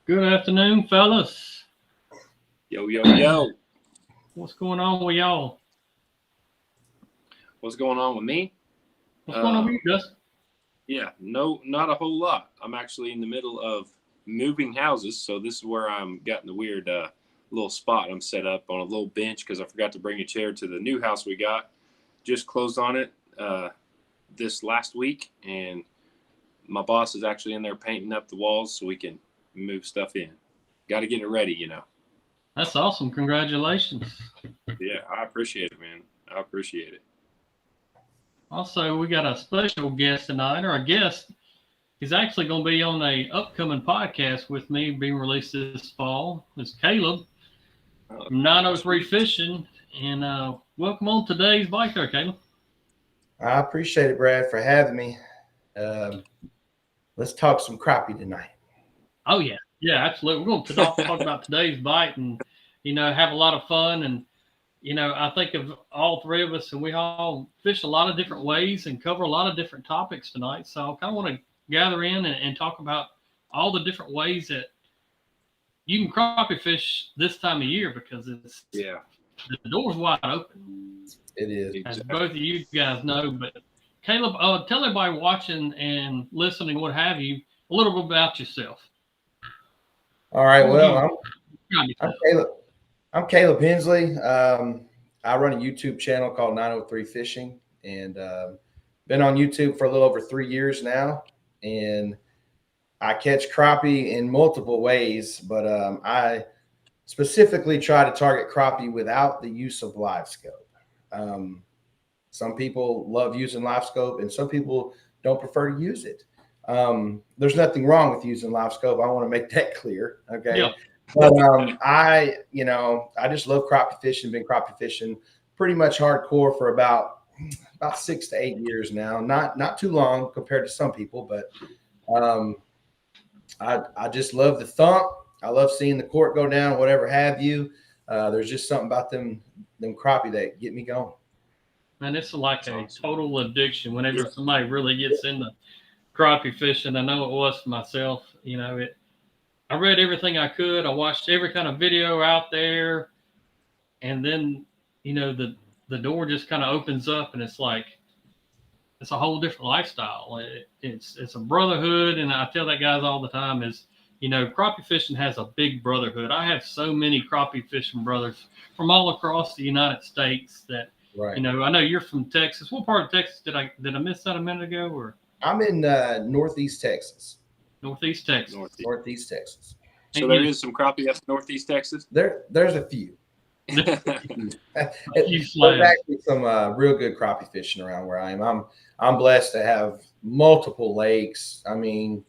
Good afternoon, fellas. Yo, yo, yo. What's going on with y'all? What's going on with me? What's going on with you, Dustin? Yeah, no, not a whole lot. I'm actually in the middle of moving houses, so this is where I'm got in the weird little spot. I'm set up on a little bench because I forgot to bring a chair to the new house we got. Just closed on it this last week, and my boss is actually in there painting up the walls so we can move stuff in. Got to get it ready, you know. That's awesome. Congratulations. Yeah, I appreciate it, man. I appreciate it. Also, we got a special guest tonight, or a guest. He's actually going to be on a upcoming podcast with me being released this fall. It's Caleb from 903 Fishing. And welcome on today's bike there, Caleb. I appreciate it, Brad, for having me. Let's talk some crappie tonight. Oh, yeah. Yeah, absolutely. We're going to talk about today's bite and, have a lot of fun. And, I think of all three of us, and we all fish a lot of different ways and cover a lot of different topics tonight. So I kind of want to gather in and talk about all the different ways that you can crappie fish this time of year, because the door's wide open. It is. As both of you guys know. But Caleb, tell everybody watching and listening, what have you, a little bit about yourself. All right. Well, I'm Caleb Hensley. I run a YouTube channel called 903 Fishing, and been on YouTube for a little over 3 years now. And I catch crappie in multiple ways, but I specifically try to target crappie without the use of live scope. Some people love using live scope, and some people don't prefer to use it. There's nothing wrong with using live scope. I want to make that clear. Okay. Yeah. But I just love crappie fishing, been crappie fishing pretty much hardcore for about 6 to 8 years now. Not too long compared to some people, but I just love the thump. I love seeing the cork go down, whatever have you. There's just something about them crappie that get me going. Man, it's like a total addiction whenever somebody really gets into crappie fishing. I know it was for myself. I read everything I could. I watched every kind of video out there. And then, the door just kind of opens up, and it's like, it's a whole different lifestyle. It's a brotherhood. And I tell that guys all the time is, crappie fishing has a big brotherhood. I have so many crappie fishing brothers from all across the United States that, right. I know you're from Texas. What part of Texas did I miss that a minute ago? Or I'm in Northeast Texas. Northeast Texas. Northeast Texas. So there is some crappie up in Northeast Texas? There's a few. There's actually some real good crappie fishing around where I am. I'm blessed to have multiple lakes. I mean,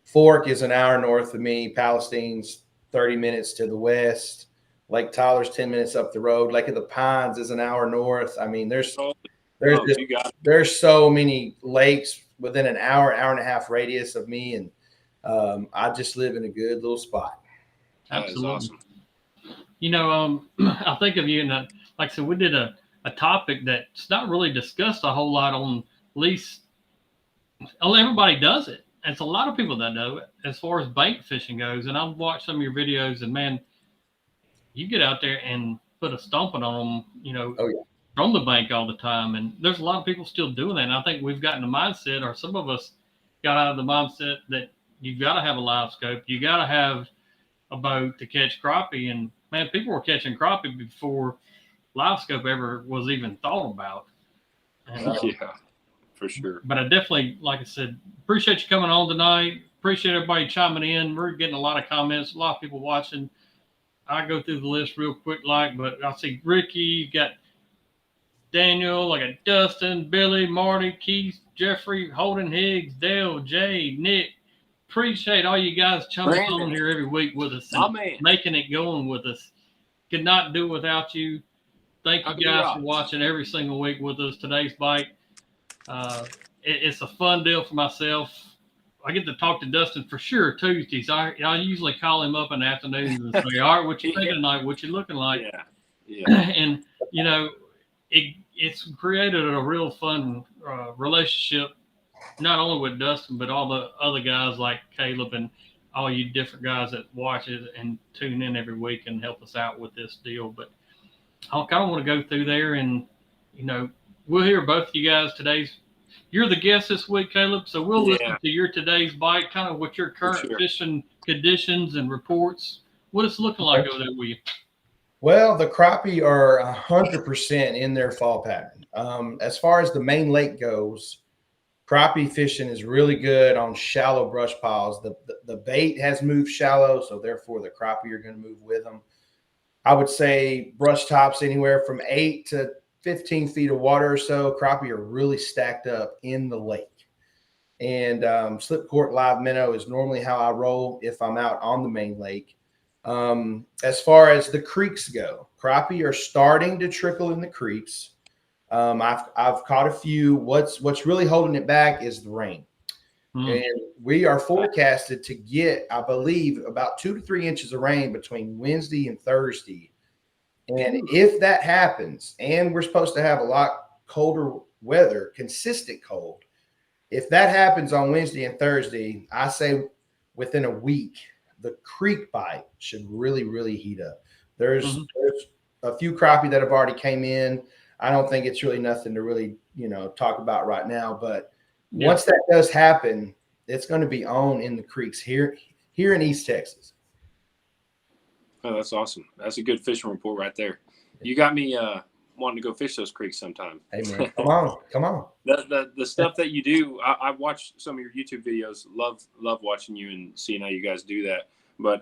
Fork is an hour north of me. Palestine's 30 minutes to the west. Lake Tyler's 10 minutes up the road. Lake of the Pines is an hour north. I mean, there's so many lakes within an hour and a half radius of me, and I just live in a good little spot. Absolutely. Awesome. I think of you, and like I said, we did a topic that's not really discussed a whole lot on, at least everybody does it. And it's a lot of people that know it as far as bank fishing goes. And I've watched some of your videos, and man, you get out there and put a stomping on them, from the bank all the time. And there's a lot of people still doing that. And I think we've gotten the mindset, or some of us got out of the mindset, that you got to have a live scope. You got to have a boat to catch crappie. And man, people were catching crappie before live scope ever was even thought about. And, yeah, for sure. But I definitely, like I said, appreciate you coming on tonight. Appreciate everybody chiming in. We're getting a lot of comments, a lot of people watching. I go through the list real quick, but I see Ricky, you got Daniel, I got Dustin, Billy, Marty, Keith, Jeffrey, Holden, Higgs, Dale, Jay, Nick. Appreciate all you guys chiming on here every week with us and making it going with us. Could not do it without you. Thank you guys for watching every single week with us. Today's bite. It's a fun deal for myself. I get to talk to Dustin for sure Tuesdays. I usually call him up in the afternoons and say, all right, what you thinking tonight? What you looking like? Yeah. And, it's created a real fun relationship, not only with Dustin, but all the other guys like Caleb and all you different guys that watch it and tune in every week and help us out with this deal. But I kind of want to go through there and, we'll hear both of you guys today's. You're the guest this week, Caleb, so we'll listen to your today's bite, kind of what your current fishing conditions and reports. What it's looking like over there with you. Well, the crappie are 100% in their fall pattern. As far as the main lake goes, crappie fishing is really good on shallow brush piles. The bait has moved shallow, so therefore the crappie are going to move with them. I would say brush tops anywhere from 8 to 15 feet of water or so. Crappie are really stacked up in the lake. And slip cork live minnow is normally how I roll if I'm out on the main lake. As far as the creeks go, crappie are starting to trickle in the creeks. I've caught a few. What's really holding it back is the rain. And we are forecasted to get, I believe, about 2 to 3 inches of rain between Wednesday and Thursday. And if that happens, and we're supposed to have a lot colder weather, consistent cold, if that happens on Wednesday and Thursday, I say within a week, the creek bite should really, really heat up. There's a few crappie that have already came in. I don't think it's really nothing to really, talk about right now. But once that does happen, it's going to be on in the creeks here in East Texas. Oh, that's awesome. That's a good fishing report right there. You got me wanting to go fish those creeks sometime. Hey, man, come on. The stuff that you do, I've watched some of your YouTube videos. Love watching you and seeing how you guys do that. But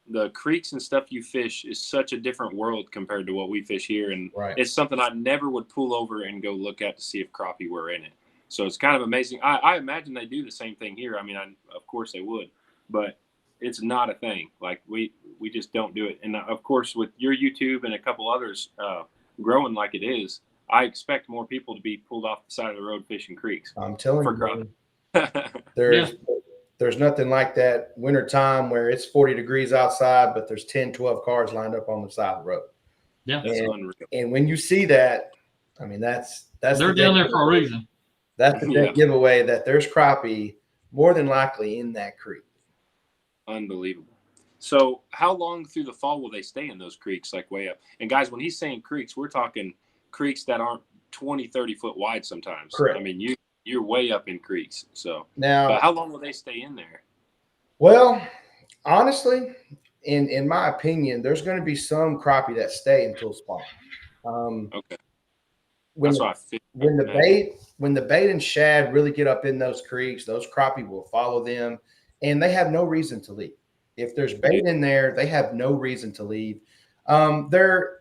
the creeks and stuff you fish is such a different world compared to what we fish here. And it's something I never would pull over and go look at to see if crappie were in it. So it's kind of amazing. I imagine they do the same thing here. I mean, of course they would, but it's not a thing. Like we just don't do it. And of course, with your YouTube and a couple others growing like it is, I expect more people to be pulled off the side of the road fishing creeks. I'm telling you, there's nothing like that winter time where it's 40 degrees outside, but there's 10, 12 cars lined up on the side of the road. Yeah, that's unreal. And when you see that, I mean, that's they're down there for a reason. That's the big giveaway that there's crappie more than likely in that creek. Unbelievable. So how long through the fall will they stay in those creeks, like way up? And guys, when he's saying creeks, we're talking creeks that aren't 20, 30 foot wide sometimes. Correct. I mean, you're way up in creeks. So now, how long will they stay in there? Well, honestly, in my opinion, there's going to be some crappie that stay until spawn. Okay. When the bait and shad really get up in those creeks, those crappie will follow them, and they have no reason to leave. If there's bait in there, they have no reason to leave. There's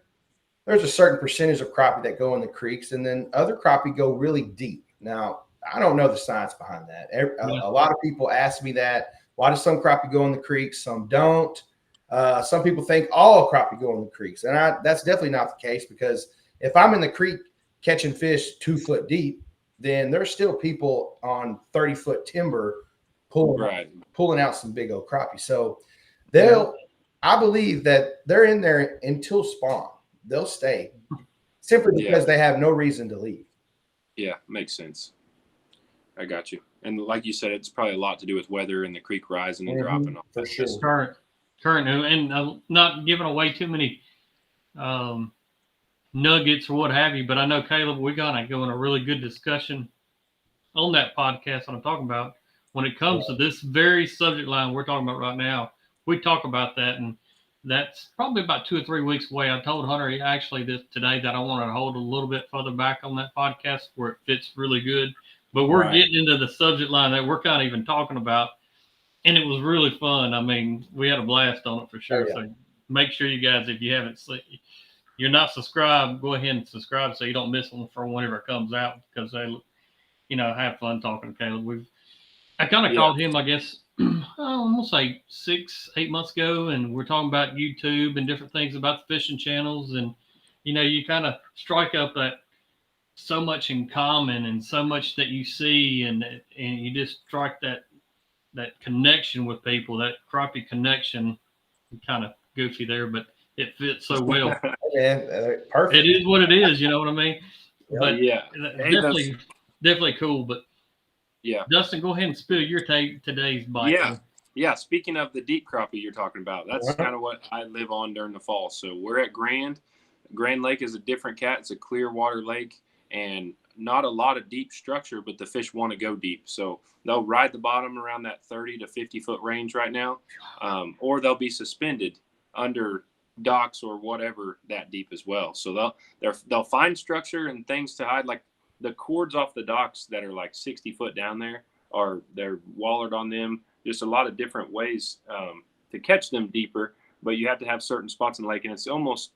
a certain percentage of crappie that go in the creeks, and then other crappie go really deep. Now, I don't know the science behind that. A lot of people ask me that. Why do some crappie go in the creeks? Some don't. Some people think all crappie go in the creeks, and that's definitely not the case, because if I'm in the creek catching fish 2 foot deep, then there's still people on 30-foot timber pulling out some big old crappie. So I believe that they're in there until spawn. They'll stay simply because they have no reason to leave. Yeah, makes sense. I got you. And like you said, it's probably a lot to do with weather and the creek rising and dropping off. For sure. Current, and not giving away too many nuggets or what have you, but I know, Caleb, we're going to go in a really good discussion on that podcast that I'm talking about. When it comes to this very subject line we're talking about right now, we talk about that, and that's probably about 2 or 3 weeks away. I told Hunter actually today that I wanted to hold a little bit further back on that podcast where it fits really good. But we're getting into the subject line that we're kind of even talking about, and it was really fun. I mean, we had a blast on it for sure. So make sure you guys, if you haven't seen, you're not subscribed, go ahead and subscribe so you don't miss one for whenever it comes out, because they, have fun talking to Caleb. I kind of called him, I guess, I'm gonna say 6-8 months ago, and we're talking about YouTube and different things about the fishing channels, and you kind of strike up that so much in common and so much that you see, and you just strike that connection with people, that crappie connection. Kind of goofy there, but it fits so well. Perfect. It is what it is, you know what I mean? But definitely cool. But Dustin, go ahead and spill your today's bite. Yeah. Yeah, speaking of the deep crappie you're talking about, that's kind of what I live on during the fall. So we're at Grand. Grand Lake is a different cat. It's a clear water lake and not a lot of deep structure, but the fish want to go deep. So they'll ride the bottom around that 30 to 50-foot range right now, or they'll be suspended under docks or whatever that deep as well. So they'll find structure and things to hide, like the cords off the docks that are like 60 foot down there, or they're wallered on them. Just a lot of different ways to catch them deeper, but you have to have certain spots in the lake, and it's almost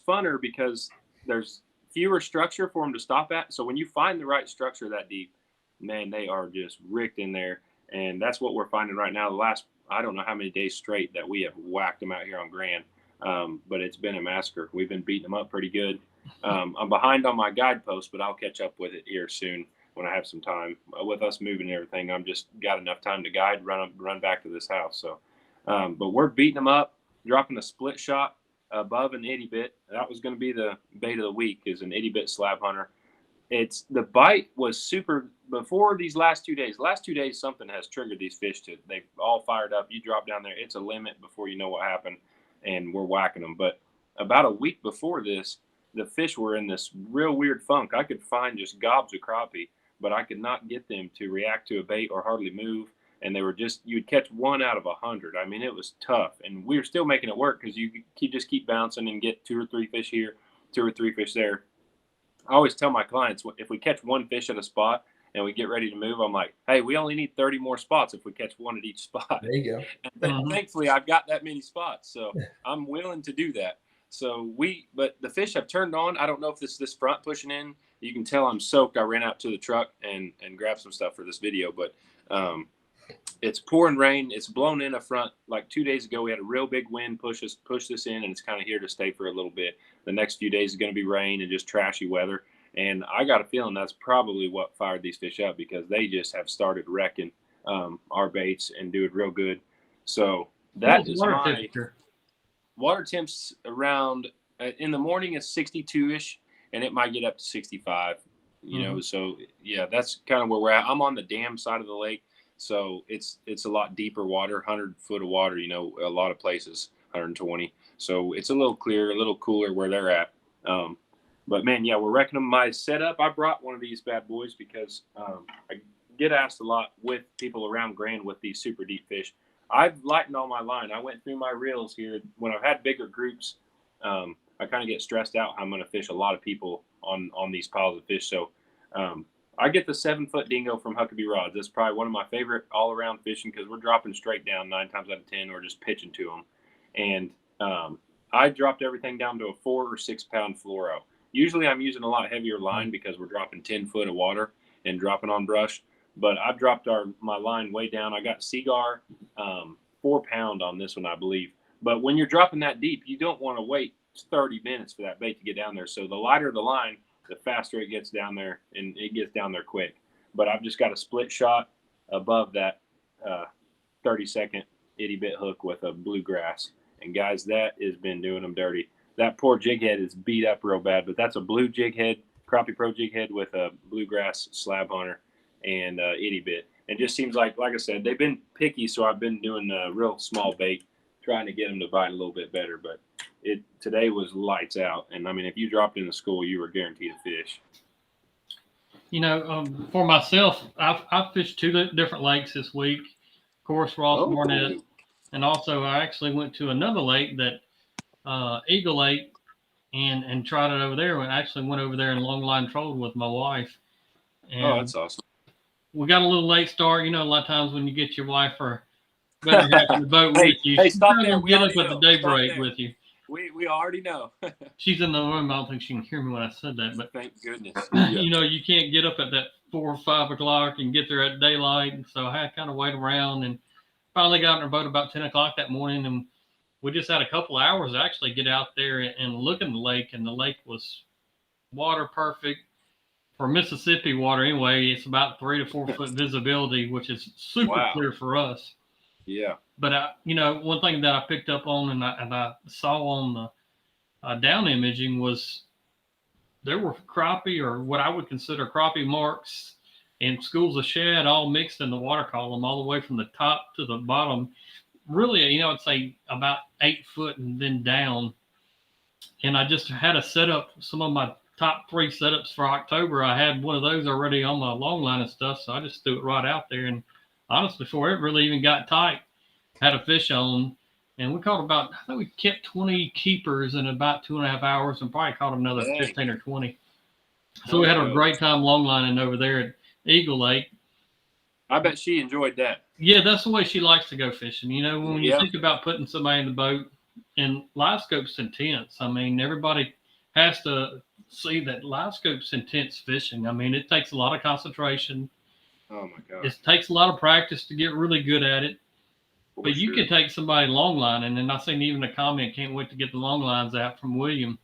funner because there's fewer structure for them to stop at. So when you find the right structure that deep, man, they are just ricked in there, and that's what we're finding right now. The last, I don't know how many days straight that we have whacked them out here on Grand, but it's been a massacre. We've been beating them up pretty good. I'm behind on my guidepost, but I'll catch up with it here soon when I have some time. With us moving and everything, I'm just got enough time to guide, run back to this house. So, but we're beating them up, dropping a split shot above an itty bit. That was going to be the bait of the week, is an itty bit slab hunter. It's the bite was super before these last 2 days. Last 2 days, something has triggered these fish to, they've all fired up. You drop down there, it's a limit before you know what happened, and we're whacking them. But about a week before this, the fish were in this real weird funk. I could find just gobs of crappie, but I could not get them to react to a bait or hardly move. And they were just, you'd catch 1 out of 100. I mean, it was tough. And we were still making it work because you just keep bouncing and get 2 or 3 fish here, 2 or 3 fish there. I always tell my clients, if we catch 1 fish at a spot and we get ready to move, I'm like, hey, we only need 30 more spots if we catch 1 at each spot. There you go. And thankfully, I've got that many spots. So I'm willing to do that. So but the fish have turned on. I don't know if this front pushing in. You can tell I'm soaked. I ran out to the truck and grabbed some stuff for this video, but it's pouring rain. It's blown in a front. Like 2 days ago, we had a real big wind push this in, and it's kind of here to stay for a little bit. The next few days is going to be rain and just trashy weather. And I got a feeling that's probably what fired these fish up, because they just have started wrecking our baits and doing real good. So that is my water temps around in the morning. It's 62-ish, and it might get up to 65. You know, so yeah, that's kind of where we're at. I'm on the dam side of the lake. So it's a lot deeper water, 100 foot of water, you know, a lot of places, 120. So it's a little clearer, a little cooler where they're at. But man, yeah, we're wrecking them. My setup, I brought one of these bad boys because I get asked a lot with people around Grand with these super deep fish. I've lightened all my line. I went through my reels here. When I've had bigger groups, I kind of get stressed out how I'm going to fish a lot of people on these piles of fish. So I get the 7-foot dingo from Huckabee Rods. That's probably one of my favorite all-around fishing, because we're dropping straight down 9 times out of 10, or just pitching to them. And I dropped everything down to a 4 or 6 pound fluoro. Usually I'm using a lot heavier line because we're dropping 10 foot of water and dropping on brush. But I've dropped my line way down. I got Seagar 4 pound on this one, I believe. But when you're dropping that deep, you don't want to wait 30 minutes for that bait to get down there. So the lighter the line, the faster it gets down there, and it gets down there quick. But I've just got a split shot above that 30-second itty bit hook with a bluegrass. And guys, that has been doing them dirty. That poor jig head is beat up real bad, but that's a blue jig head, Crappie Pro jig head with a bluegrass slab hunter and itty bit. It just seems like I said, they've been picky, so I've been doing a real small bait, trying to get them to bite a little bit better. But today was lights out. And I mean, if you dropped in the school, you were guaranteed a fish. You know, for myself, I've fished 2 different lakes this week. Of course, Ross Barnett. And also I actually went to another lake, that Eagle Lake, and tried it over there. I actually went over there and long line trolled with my wife. And that's awesome. We got a little late start. You know, a lot of times when you get your wife or better half in the boat with you, hey, stop there. Get up at the daybreak with you. We already know. She's in the room. I don't think she can hear me when I said that, but thank goodness. You know, you can't get up at that 4 or 5 o'clock and get there at daylight. And so I had to kind of wait around, and finally got in our boat about 10 o'clock that morning. And we just had a couple of hours to actually get out there and look in the lake. And the lake was water perfect for Mississippi water. Anyway, it's about 3 to 4 foot visibility, which is super clear for us. Yeah. But you know, one thing that I picked up on and I saw on the down imaging was there were crappie, or what I would consider crappie marks, and schools of shad all mixed in the water column, all the way from the top to the bottom. Really, I'd say about 8 foot and then down. And I just had a setup, some of my top 3 setups for October. I had one of those already on my long line and stuff, so I just threw it right out there. And honestly, before it really even got tight, had a fish on, and we caught about, I think we kept 20 keepers in about 2.5 hours, and probably caught another 15 or 20. So we had a great time long lining over there at Eagle Lake. I bet she enjoyed that. Yeah, that's the way she likes to go fishing. When you think about putting somebody in the boat, and live scope's intense. I mean, everybody has to see that live scope's intense fishing. I mean, it takes a lot of concentration. Oh my God. It takes a lot of practice to get really good at it. But you can take somebody long lining, and I seen even a comment, can't wait to get the long lines out from William.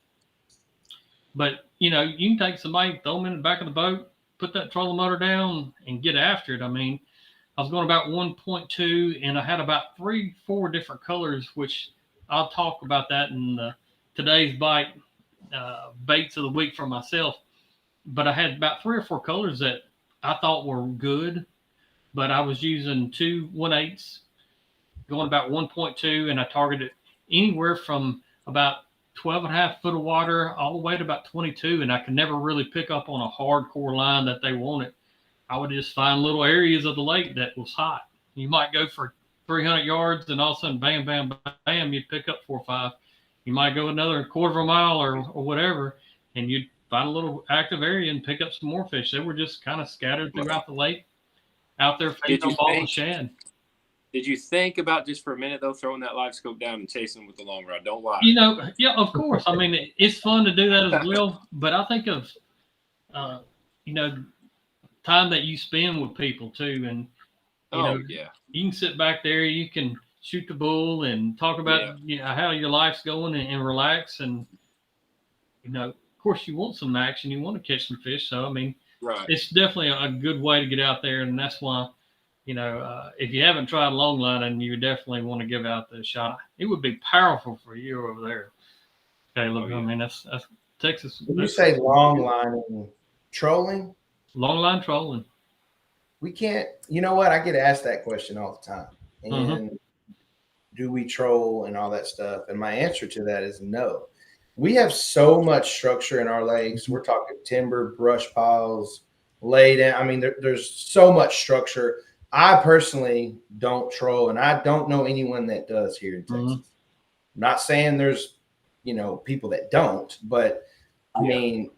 But, you can take somebody, throw them in the back of the boat, put that trolling motor down, and get after it. I mean, I was going about 1.2, and I had about 3-4 different colors, which I'll talk about that in today's bite baits of the week for myself. But I had about 3 or 4 colors that I thought were good, but I was using 2 1/8s, going about 1.2, and I targeted anywhere from about 12.5 foot of water all the way to about 22, and I could never really pick up on a hardcore line that they wanted. I would just find little areas of the lake that was hot. You might go for 300 yards, and all of a sudden, bam, bam, bam, you'd pick up 4 or 5. You might go another quarter of a mile or whatever, and you'd find a little active area and pick up some more fish. They were just kind of scattered throughout the lake, out there feeding on ball and shad. Did you think about, just for a minute though, throwing that live scope down and chasing with the long rod? Don't lie. Yeah, of course. I mean, it's fun to do that as well. But I think of, time that you spend with people too, and you can sit back there, you can shoot the bull and talk about how your life's going and relax, and of course you want some action, you want to catch some fish. So I mean, it's definitely a good way to get out there, and that's why. If you haven't tried long lining, you definitely want to give out the shot. It would be powerful for you over there, Caleb. I mean, that's Texas. When you say long lining trolling? Long line trolling. We can't. You know what? I get asked that question all the time. And do we troll and all that stuff? And my answer to that is no. We have so much structure in our lakes. We're talking timber, brush piles, laid in. I mean, there's so much structure. I personally don't troll, and I don't know anyone that does here in Texas. I'm not saying there's, people that don't, but I mean,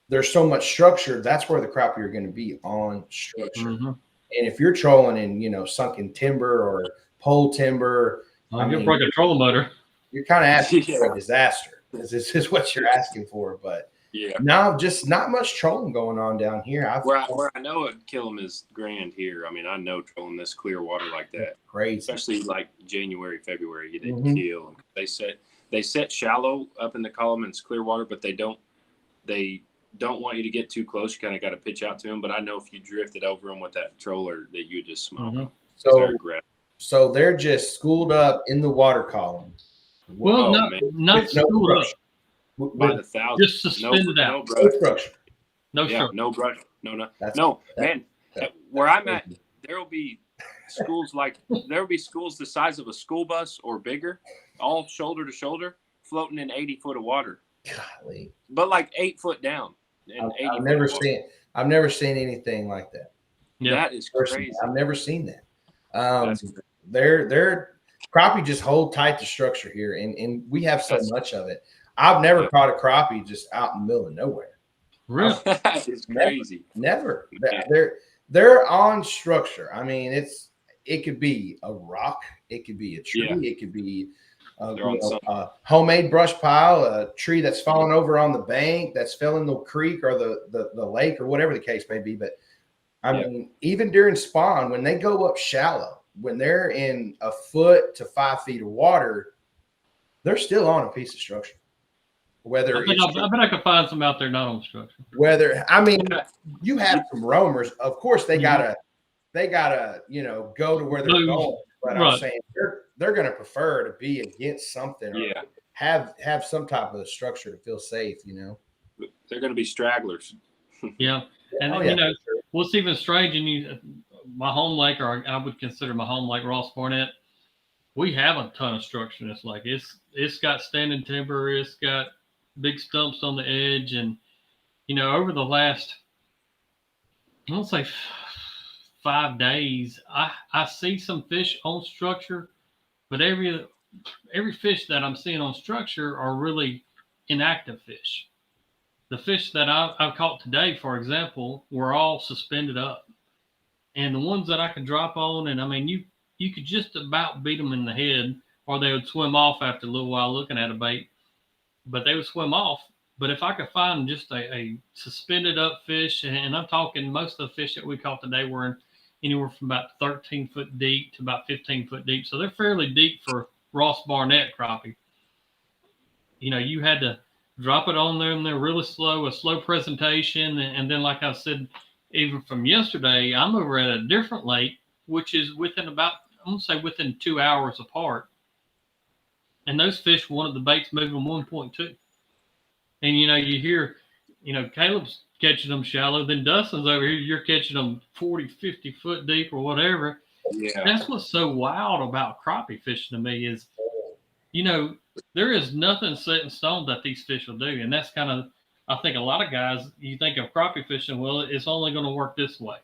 there's so much structure. That's where the crappie are going to be, on structure. And if you're trolling in, sunken timber or pole timber, you'll break a trolling motor. You're kind of asking for a disaster, because this is what you're asking for. But no, just not much trolling going on down here. Where I know it kill them is Grand here. I mean, I know trolling this clear water like that, crazy, especially like January, February, they kill. They set shallow up in the column, and it's clear water, but they don't want you to get too close. You kind of got to pitch out to them. But I know if you drifted over them with that troller, that you would just smoke them. So they're just schooled up in the water column. Well, not schooled up. By the thousand, just suspended out. No brush. No brush. No, man. Where I'm at, there'll be schools the size of a school bus or bigger, all shoulder to shoulder, floating in 80 foot of water. Golly. But like 8 foot down. I've never seen anything like that. Yeah, that is crazy. I've never seen that. They're crappie just hold tight the structure here, and we have so much of it. I've never caught a crappie just out in the middle of nowhere. Really? It's crazy. Never. They're on structure. I mean, it could be a rock, it could be a tree, it could be a homemade brush pile, a tree that's fallen over on the bank, that's fell in the creek or the lake or whatever the case may be. But I mean, even during spawn, when they go up shallow, when they're in 1 foot to 5 feet of water, they're still on a piece of structure. I bet I could find some out there not on structure. You have some roamers. Of course, they gotta go to where they're going. But I'm saying they're gonna prefer to be against something. Or have some type of structure to feel safe. They're gonna be stragglers. Yeah, and what's even strange, and my home lake, or I would consider my home lake Ross Barnett, we have a ton of structure in this lake. It's got standing timber, it's got big stumps on the edge, and over the last, I don't say 5 days, I see some fish on structure, but every fish that I'm seeing on structure are really inactive fish. The fish that I've caught today, for example, were all suspended up. And the ones that I could drop on, and I mean, you could just about beat them in the head, or they would swim off after a little while looking at a bait, but they would swim off. But if I could find just a suspended up fish, and I'm talking most of the fish that we caught today were anywhere from about 13 foot deep to about 15 foot deep. So they're fairly deep for Ross Barnett crappie. You had to drop it on there, and they're really slow, a slow presentation. And then, like I said, even from yesterday, I'm over at a different lake, which is within about, I'm going to say within 2 hours apart. And those fish wanted the baits moving 1.2. And, you hear, Caleb's catching them shallow. Then Dustin's over here, you're catching them 40, 50 foot deep or whatever. Yeah. That's what's so wild about crappie fishing to me is, there is nothing set in stone that these fish will do. And that's kind of, I think a lot of guys, you think of crappie fishing, well, it's only going to work this way.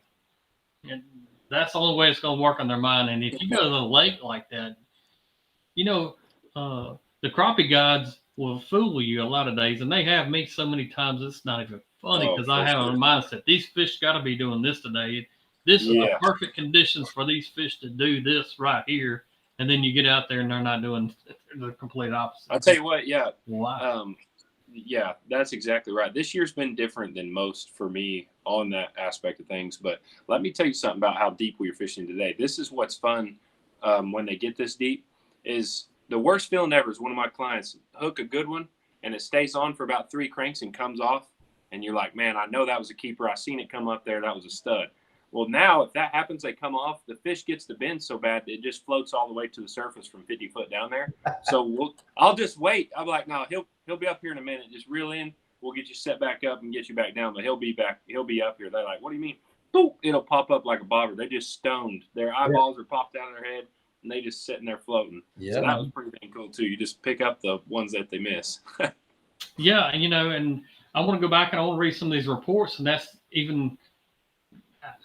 And that's the only way it's going to work on their mind. And if you go to the lake like that, the crappie guides will fool you a lot of days. And they have me so many times, it's not even funny because I have a mindset. These fish got to be doing this today. This is the perfect conditions for these fish to do this right here. And then you get out there and they're not doing the complete opposite. I'll tell you what, yeah. Wow. Yeah, that's exactly right. This year's been different than most for me on that aspect of things. But let me tell you something about how deep we were fishing today. This is what's fun when they get this deep is the worst feeling ever is one of my clients hook a good one and it stays on for about 3 cranks and comes off. And you're like, man, I know that was a keeper. I seen it come up there. That was a stud. Well, now if that happens, they come off, the fish gets to bend so bad, it just floats all the way to the surface from 50 foot down there. So I'll just wait. I'm like, no, he'll be up here in a minute. Just reel in. We'll get you set back up and get you back down. But he'll be up here. They're like, what do you mean? Boop, it'll pop up like a bobber. They just stoned. Their eyeballs are popped out of their head, and they just sitting there floating. Yeah. So that was pretty dang cool too. You just pick up the ones that they miss. Yeah, and I want to go back and I want to read some of these reports, and that's even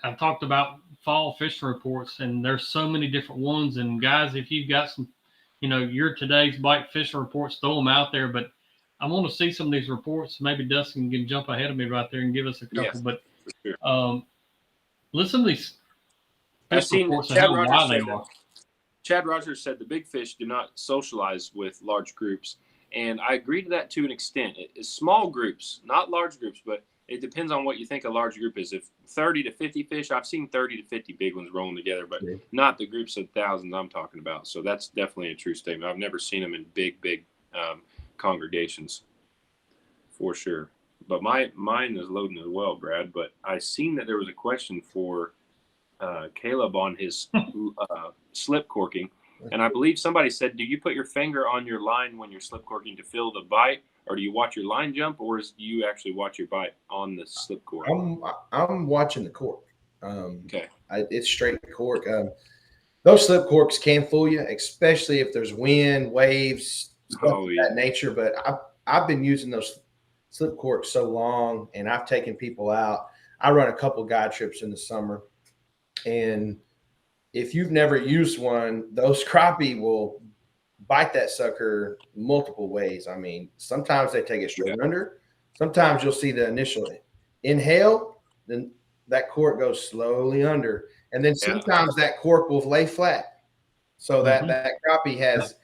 I talked about fall fishing reports, and there's so many different ones. And guys, if you've got some, your today's bite fishing reports, throw them out there. But I want to see some of these reports. Maybe Dustin can jump ahead of me right there and give us a couple. Yes, but sure. Listen to these reports and why they are. Chad Rogers said the big fish do not socialize with large groups. And I agree to that to an extent. It's small groups, not large groups, but it depends on what you think a large group is. If 30 to 50 fish, I've seen 30 to 50 big ones rolling together, but not the groups of thousands I'm talking about. So that's definitely a true statement. I've never seen them in big congregations for sure. But mine is loading as well, Brad. But I seen that there was a question for Caleb on his slip corking. And I believe somebody said, do you put your finger on your line when you're slip corking to feel the bite? Or do you watch your line jump, or do you actually watch your bite on the slip cork? I'm watching the cork. Okay. It's straight cork. Those slip corks can fool you, especially if there's wind, waves, stuff of that nature. But I've been using those slip corks so long, and I've taken people out. I run a couple guide trips in the summer, and if you've never used one, those crappie will bite that sucker multiple ways. I mean, sometimes they take it straight under. Sometimes you'll see the initial inhale, then that cork goes slowly under. And then sometimes that cork will lay flat. So that crappie has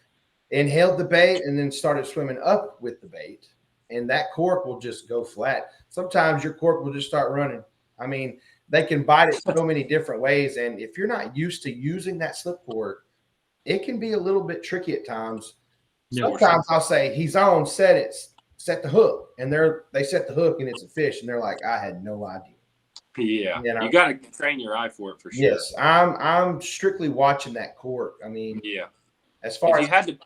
inhaled the bait and then started swimming up with the bait. And that cork will just go flat. Sometimes your cork will just start running. I mean, they can bite it so many different ways. And if you're not used to using that slip cork, it can be a little bit tricky at times. Sometimes I'll say, he's on, set the hook. And they set the hook and it's a fish. And they're like, I had no idea. Yeah. You got to train your eye for it for sure. Yes. I'm strictly watching that cork. I mean, as far as you had to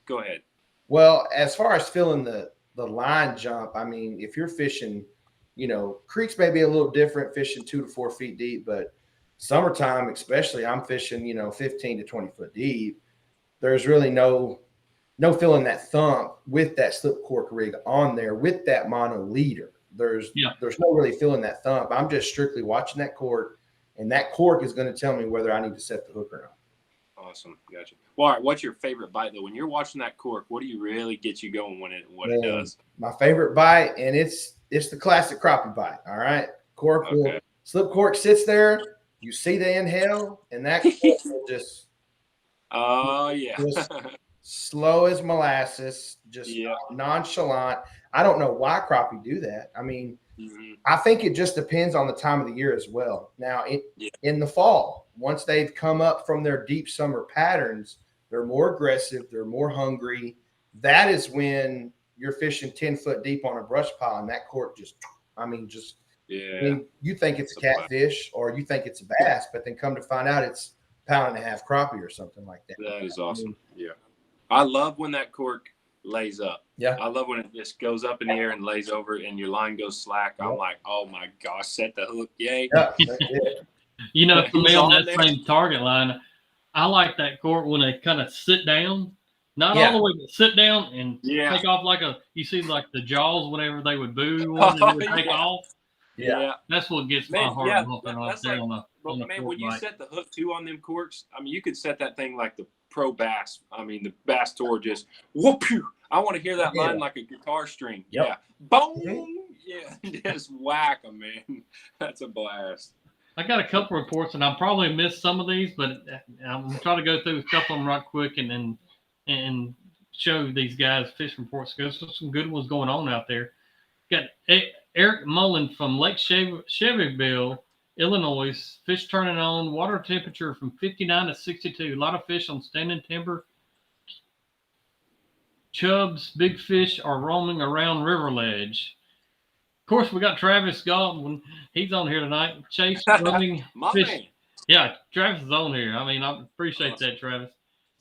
go ahead. Well, as far as feeling the line jump, I mean, if you're fishing creeks may be a little different, fishing 2 to 4 feet deep, but summertime, especially, I'm fishing, 15 to 20 foot deep. There's really no feeling that thump with that slip cork rig on there with that mono leader. There's no really feeling that thump. I'm just strictly watching that cork, and that cork is going to tell me whether I need to set the hook or not. Awesome. Gotcha. Well, all right, what's your favorite bite though? When you're watching that cork, what do you really get you going when it does? My favorite bite, and it's the classic crappie bite. All right. Cork will slip cork sits there, you see the inhale, and that cork will just just slow as molasses, just nonchalant. I don't know why crappie do that. I mean, I think it just depends on the time of the year as well. Now, in the fall, once they've come up from their deep summer patterns, they're more aggressive, they're more hungry. That is when you're fishing 10 foot deep on a brush pile, and that cork you think it's a catfish or you think it's a bass, but then come to find out it's a pound and a half crappie or something like that. That is awesome. I love when that cork lays up. Yeah. I love when it just goes up in the air and lays over and your line goes slack. I'm like, oh my gosh, set the hook. Yay. Yeah, that's it. For me on that same target line, I like that cork when they kind of sit down, not all the way, but sit down and take off you see like the Jaws whenever they would boo and they would take off. Yeah. That's what gets my heart pumping off there on the man, cork when you bite. set the hook too on them corks, I mean, you could set that thing like the pro bass. I mean, the bass tour just whoop you. I want to hear that line like a guitar string. Yep. Yeah. Boom. Yeah. Just whack them, man. That's a blast. I got a couple reports, and I'll probably miss some of these, but I'm going to try to go through a couple of them right quick and show these guys fish reports. There's some good ones going on out there. Got Eric Mullen from Lake Chevyville, Illinois. Fish turning on. Water temperature from 59 to 62. A lot of fish on standing timber. Chubs, big fish are roaming around river ledge. Of course, we got Travis Godwin. He's on here tonight. Chase roaming fish. Man. Yeah, Travis is on here. I mean, I appreciate that, Travis.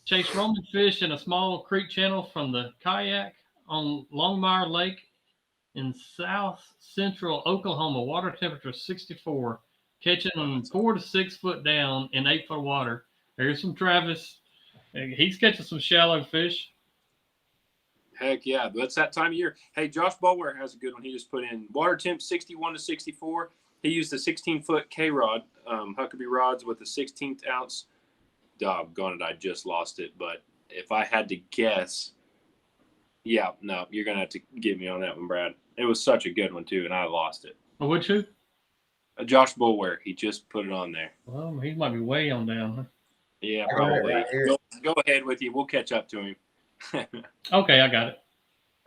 Chase roaming fish in a small creek channel from the kayak on Longmire Lake in south central Oklahoma. Water temperature 64. Catching them 4 to 6 foot down in 8 foot water. There's some Travis. He's catching some shallow fish. Heck yeah, that's that time of year. Hey, Josh Bulwer has a good one. He just put in water temp 61 to 64. He used a 16-foot K-rod, Huckabee rods with a 16th ounce. Doggone it, I just lost it. But if I had to guess, you're going to have to get me on that one, Brad. It was such a good one, too, and I lost it. Oh, would you? Josh Bulwer. He just put it on there. Well, he might be way on down. Huh? Yeah, probably. Right, go ahead with you. We'll catch up to him. Okay, I got it.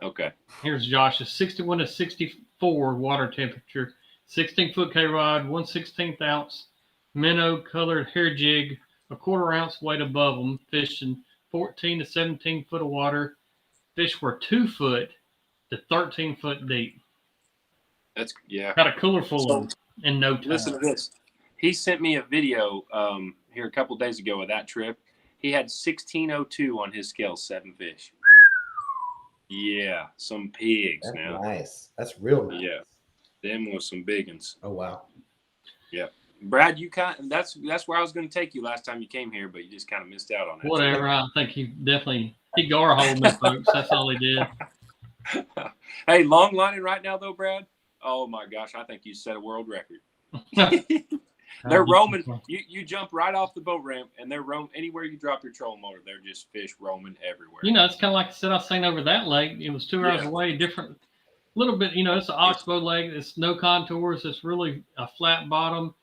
Okay. Here's Josh's 61 to 64 water temperature, 16-foot K-rod, 1/16 ounce minnow colored hair jig, a 1/4 ounce weight above them, fishing 14 to 17 foot of water. Fish were 2 foot to 13 foot deep. That's Got a cooler full of them in no time. Listen to this. He sent me a video here a couple days ago of that trip. He had 1602 on his scale, 7 fish. Yeah, some pigs. That's now. Nice. That's real nice. Yeah, them was some big ones. Oh wow. Yeah, Brad, that's where I was going to take you last time you came here, but you just kind of missed out on that. Whatever. I think he gar-holed me, folks. That's all he did. Hey, long lining right now though, Brad. Oh my gosh, I think you set a world record. They're roaming. You jump right off the boat ramp, and they're roaming anywhere you drop your trolling motor. They're just fish roaming everywhere. It's kind of like I was saying over that lake. It was 2 hours away. Different, little bit. It's an oxbow lake. It's no contours. It's really a flat bottom.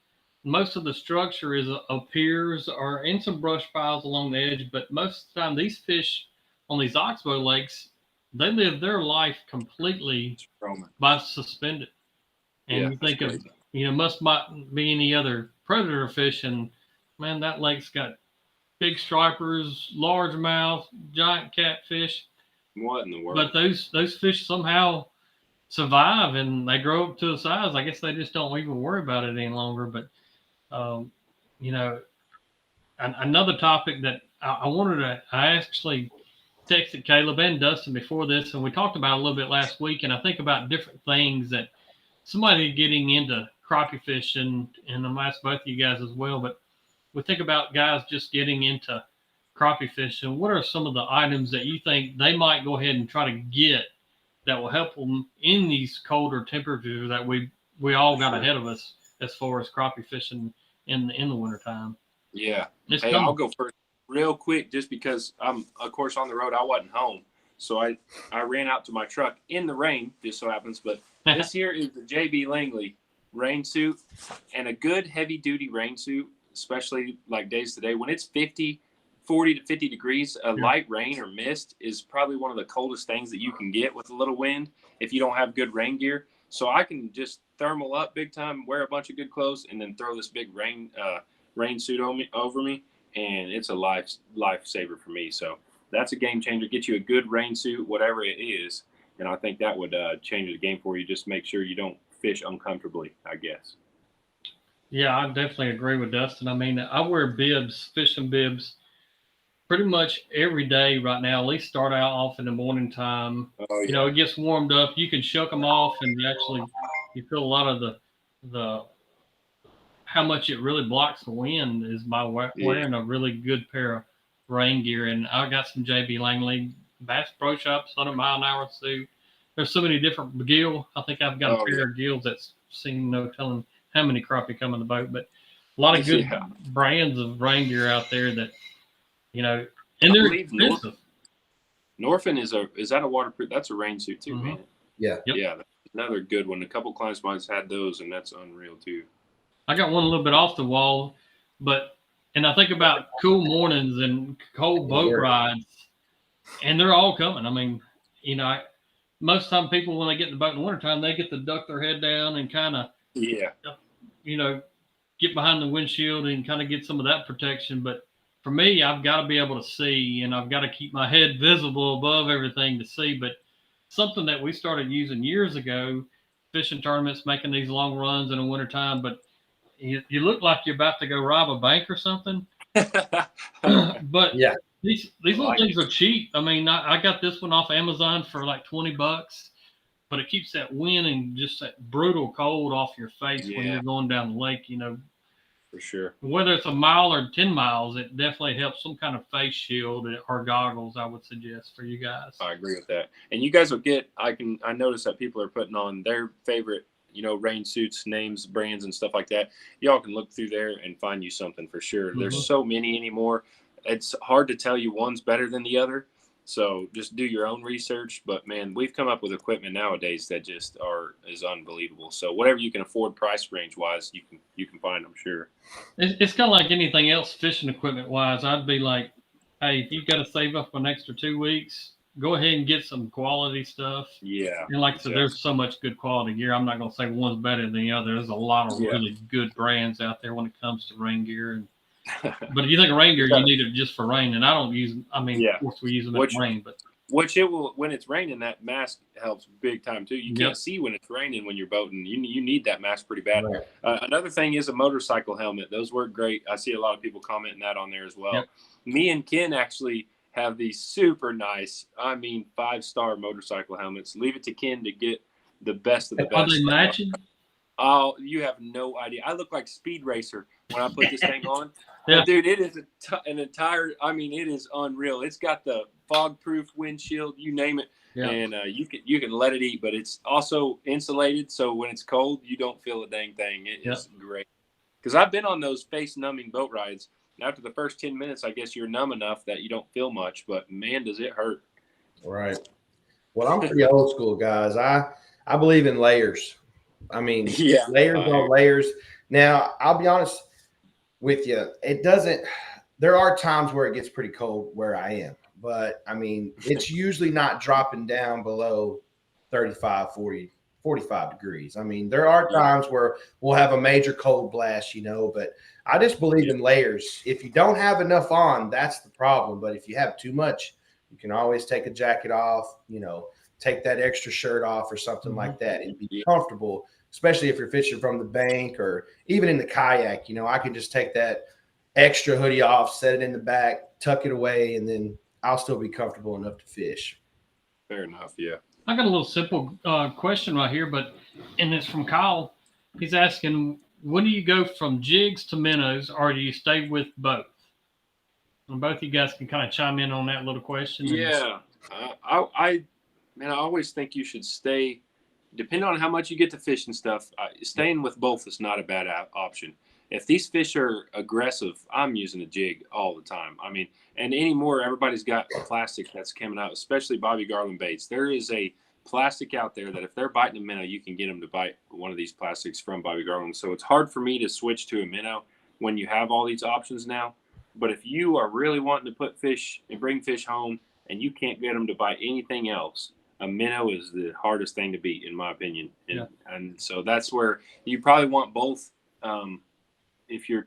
Most of the structure is piers or in some brush piles along the edge. But most of the time, these fish on these oxbow lakes, they live their life completely by suspended. And you think of must not be any other predator fish, and man, that lake's got big stripers, largemouth, giant catfish. What in the world? But those fish somehow survive and they grow up to a size. I guess they just don't even worry about it any longer. But another topic that I actually texted Caleb and Dustin before this, and we talked about it a little bit last week, and I think about different things that somebody getting into crappie fishing, and I'm ask both of you guys as well, but we think about guys just getting into crappie fishing. What are some of the items that you think they might go ahead and try to get that will help them in these colder temperatures that we all got ahead of us as far as crappie fishing in the wintertime? Yeah. It's Hey, coming. I'll go first real quick just because I'm, of course, on the road. I wasn't home. So I ran out to my truck in the rain, just so happens. But this here is the JB Langley rain suit, and a good heavy-duty rain suit, especially like days today. When it's 40 to 50 degrees, a light rain or mist is probably one of the coldest things that you can get with a little wind if you don't have good rain gear. So I can just thermal up big time, wear a bunch of good clothes, and then throw this big rain suit over me, and it's a lifesaver for me. So that's a game changer. Get you a good rain suit, whatever it is, and I think that would change the game for you. Just make sure you don't fish uncomfortably, I guess. Yeah, I definitely agree with Dustin. I mean, I wear bibs, fishing bibs, pretty much every day right now. At least start out off in the morning time. Oh, yeah. You know, it gets warmed up. You can shuck them off, and you feel a lot of the how much it really blocks the wind is by wearing a really good pair of rain gear. And I got some JB Langley Bass Pro Shops 100-mile-an-hour suit. There's so many different gill. I think I've got a pair of gills that's seen no telling how many crappie come in the boat, but a lot of good brands of rain gear out there that, you know, and they're expensive. Norfin is that a waterproof? That's a rain suit too, man. Yeah. Yep. Yeah. That's another good one. A couple clients of mine's had those, and that's unreal too. I got one a little bit off the wall, and I think about cool mornings and cold boat rides, and they're all coming. I mean, you know, most time people, when they get in the boat in the wintertime, they get to duck their head down and kind of, you know, get behind the windshield and kind of get some of that protection. But for me, I've got to be able to see, and I've got to keep my head visible above everything to see. But something that we started using years ago, fishing tournaments, making these long runs in the wintertime, but you look like you're about to go rob a bank or something. But yeah, these little things are cheap. I mean, I got this one off Amazon for like $20, but it keeps that wind and just that brutal cold off your face when you're going down the lake, you know. For sure. Whether it's a mile or 10 miles, it definitely helps. Some kind of face shield or goggles, I would suggest for you guys. I agree with that. And you guys will get, I notice that people are putting on their favorite, you know, rain suits, names, brands, and stuff like that. Y'all can look through there and find you something for sure. Mm-hmm. There's so many anymore. It's hard to tell you one's better than the other. So just do your own research. But man, we've come up with equipment nowadays that just is unbelievable. So whatever you can afford, price range wise, you can find, I'm sure. It's kind of like anything else, fishing equipment wise. I'd be like, hey, if you've got to save up an extra 2 weeks, go ahead and get some quality stuff. Yeah. And like I said, there's so much good quality gear. I'm not going to say one's better than the other. There's a lot of really good brands out there when it comes to rain gear. But if you think of rain gear, you need it just for rain. And I don't use them. I mean, of course, we use them in rain. But when it's raining, that mask helps big time too. You can't see when it's raining when you're boating. You need that mask pretty bad. Right. Another thing is a motorcycle helmet. Those work great. I see a lot of people commenting that on there as well. Yep. Me and Ken actually have these super nice, 5-star motorcycle helmets. Leave it to Ken to get the best of the best. Are they matching? Oh, you have no idea. I look like Speed Racer when I put this thing on. Yeah. Dude, it is an entire, it is unreal. It's got the fog-proof windshield, you name it. Yeah. And you can let it eat, but it's also insulated, so when it's cold, you don't feel a dang thing. It is great. Because I've been on those face-numbing boat rides. After the first 10 minutes, I guess you're numb enough that you don't feel much, but man, does it hurt. Right. Well, I'm pretty old school, guys. I believe in layers. Layers on layers. Now, I'll be honest with you. There are times where it gets pretty cold where I am, but it's usually not dropping down below 35, 40, 45 degrees. There are times where we'll have a major cold blast, but I just believe in layers. If you don't have enough on, that's the problem. But if you have too much, you can always take a jacket off, take that extra shirt off or something like that and be comfortable, especially if you're fishing from the bank or even in the kayak. I can just take that extra hoodie off, set it in the back, tuck it away, and then I'll still be comfortable enough to fish. Fair enough. Yeah. I got a little simple question right here, and it's from Kyle. He's asking, when do you go from jigs to minnows, or do you stay with both? And both you guys can kind of chime in on that little question. Yeah, man, I always think you should stay. Depending on how much you get to fish and stuff, staying with both is not a bad option. If these fish are aggressive, I'm using a jig all the time. I mean, and anymore, everybody's got plastic that's coming out, especially Bobby Garland baits. There is a plastic out there that if they're biting a minnow, you can get them to bite one of these plastics from Bobby Garland. So it's hard for me to switch to a minnow when you have all these options now. But if you are really wanting to put fish and bring fish home and you can't get them to bite anything else, a minnow is the hardest thing to beat, in my opinion. And so that's where you probably want both. If you're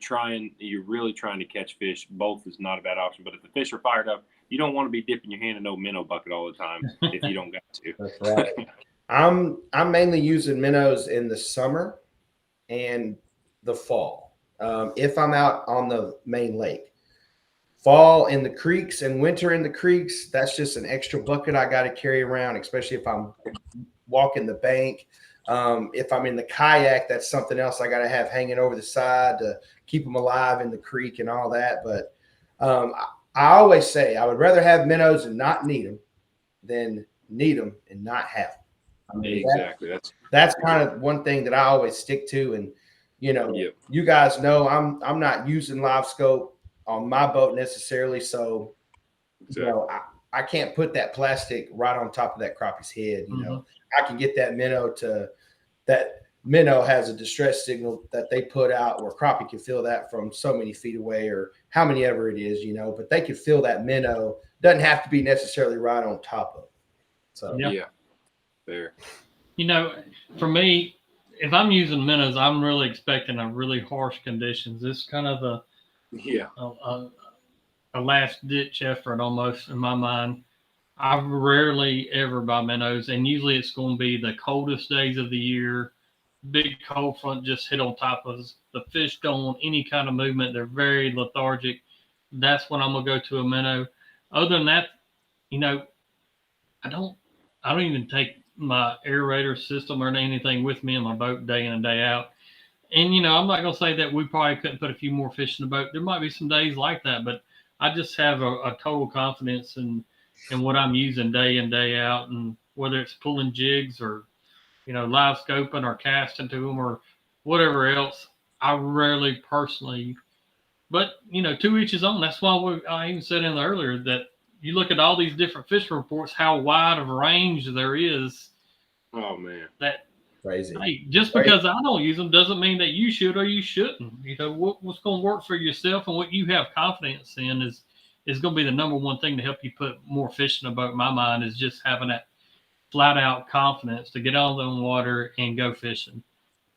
really trying to catch fish, both is not a bad option. But if the fish are fired up, you don't want to be dipping your hand in no minnow bucket all the time if you don't got to. That's right. I'm mainly using minnows in the summer and the fall. If I'm out on the main lake, fall in the creeks and winter in the creeks, that's just an extra bucket I got to carry around, especially if I'm walking the bank. If I'm in the kayak, that's something else I got to have hanging over the side to keep them alive in the creek and all that. But I always say I would rather have minnows and not need them than need them and not have them. I mean, exactly. That's kind of one thing that I always stick to. And, you guys know I'm not using live scope on my boat necessarily. So, I can't put that plastic right on top of that crappie's head. I can get that minnow has a distress signal that they put out where crappie can feel that from so many feet away or how many ever it is, but they can feel that minnow. Doesn't have to be necessarily right on top of it. So, fair. For me, if I'm using minnows, I'm really expecting a really harsh conditions. It's kind of a last ditch effort almost in my mind. I rarely ever buy minnows, and usually it's going to be the coldest days of the year. Big cold front just hit on top of us. The fish don't want any kind of movement. They're very lethargic. That's when I'm gonna go to a minnow. Other than that, I don't even take my aerator system or anything with me in my boat day in and day out. And I'm not gonna say that we probably couldn't put a few more fish in the boat. There might be some days like that, but I just have a total confidence in what I'm using day in, day out, and whether it's pulling jigs or, live scoping or casting to them or whatever else. I rarely personally, but, to each his own. That's why I even said in the earlier that you look at all these different fishing reports, how wide of a range there is. Oh, man. That crazy. Hey, just because I don't use them doesn't mean that you should or you shouldn't. What's going to work for yourself and what you have confidence in is going to be the number one thing to help you put more fish in a boat. In my mind is just having that flat out confidence to get on the water and go fishing.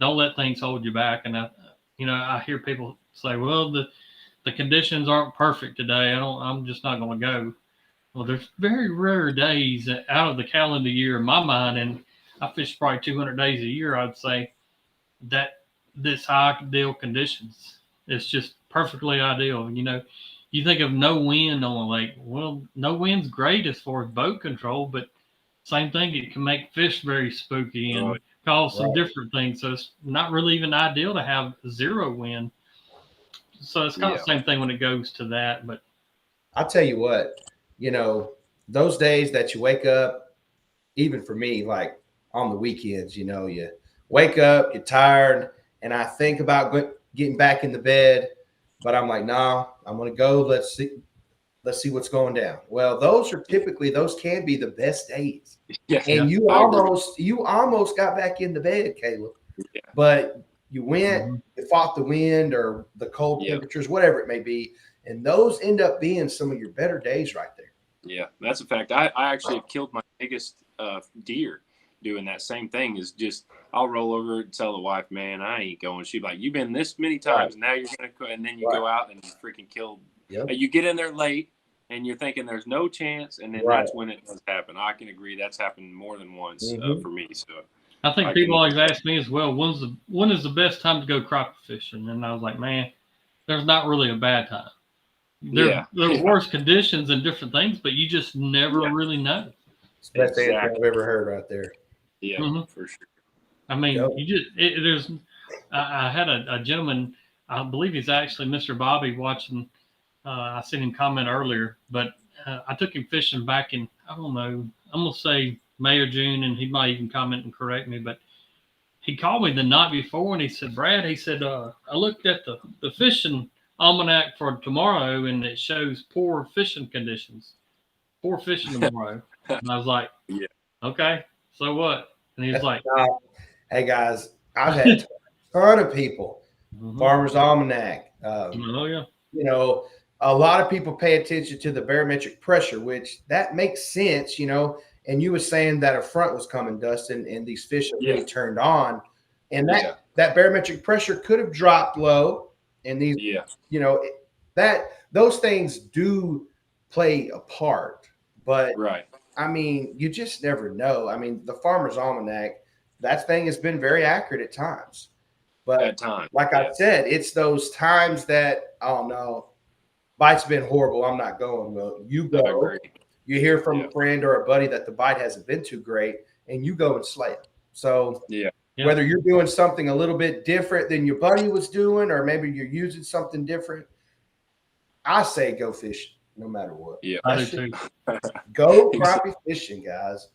Don't let things hold you back. And I hear people say, well, the conditions aren't perfect today. I'm just not going to go. Well, there's very rare days out of the calendar year in my mind, and I fish probably 200 days a year, I'd say, that this ideal conditions. It's just perfectly ideal. You think of no wind on a lake. Well, no wind's great as far as boat control, but same thing, it can make fish very spooky and cause some different things. So it's not really even ideal to have zero wind. So it's kind of the same thing when it goes to that. But I'll tell you what, those days that you wake up, even for me, like on the weekends, you wake up, you're tired, and I think about getting back in the bed, but I'm like, nah, I'm going to go. Let's see what's going down. Well, those can be the best days. Yeah, and you almost got back in the bed, Caleb. Yeah. But you went, you fought the wind or the cold temperatures, whatever it may be, and those end up being some of your better days right there. Yeah, that's a fact. I actually have killed my biggest deer doing that same thing. Is just I'll roll over and tell the wife, man, I ain't going. She's like, you've been this many times, now you're gonna go, and then you go out and you freaking kill. Yep. You get in there late and you're thinking there's no chance, and then that's when it does happen. I can agree that's happened more than once for me. So I think people always ask me as well, when is the best time to go crappie fishing? And I was like, man, there's not really a bad time. There's worse conditions and different things, but you just never really know. It's the best answer I've ever heard right there. Yeah, for sure. I mean, there's. I had a gentleman. I believe he's actually Mr. Bobby watching. I seen him comment earlier, but I took him fishing back in, I don't know, I'm going to say May or June, and he might even comment and correct me, but he called me the night before and he said, Brad, he said, I looked at the fishing almanac for tomorrow and it shows poor fishing conditions, poor fishing tomorrow. And I was like, yeah, okay, so what? And he was like, hey guys, I've had a ton of people, Farmer's Almanac. Oh yeah. You know, a lot of people pay attention to the barometric pressure, which that makes sense, you know. And you were saying that a front was coming, Dustin, and these fish are really turned on. And that barometric pressure could have dropped low. And these, you know, those things do play a part. But I mean, you just never know. I mean, the Farmer's Almanac, that thing has been very accurate at times. But like I said, it's those times that, oh no, bite's been horrible, I'm not going. Well, you go. You hear from a friend or a buddy that the bite hasn't been too great, and you go and slay it. So whether you're doing something a little bit different than your buddy was doing, or maybe you're using something different, I say go fishing no matter what. Yeah, go crappie fishing, guys.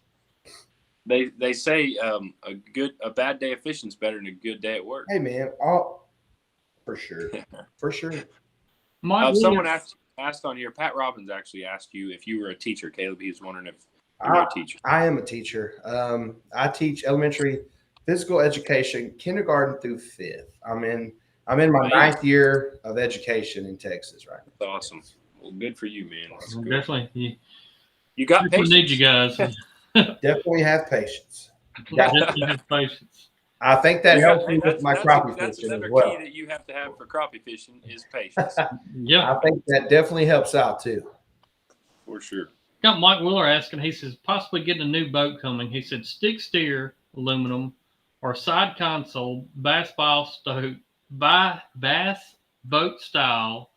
They say a bad day of fishing is better than a good day at work. Hey man, for sure, for sure. Someone asked on here. Pat Robbins actually asked you if you were a teacher, Caleb. He was wondering if you were a teacher. I am a teacher. I teach elementary physical education, kindergarten through 5th. I'm in my 9th year of education in Texas right now. That's awesome. Well, good for you, man. Definitely. You got patience. Need you guys. Definitely have patience. Definitely have patience. I think that helps me with my crappie fishing as well. Key that you have to have for crappie fishing is patience. I think that definitely helps out too. For sure. Got Mike Wheeler asking, he says, possibly getting a new boat coming. He said, stick steer, aluminum, or side console, bass boat style,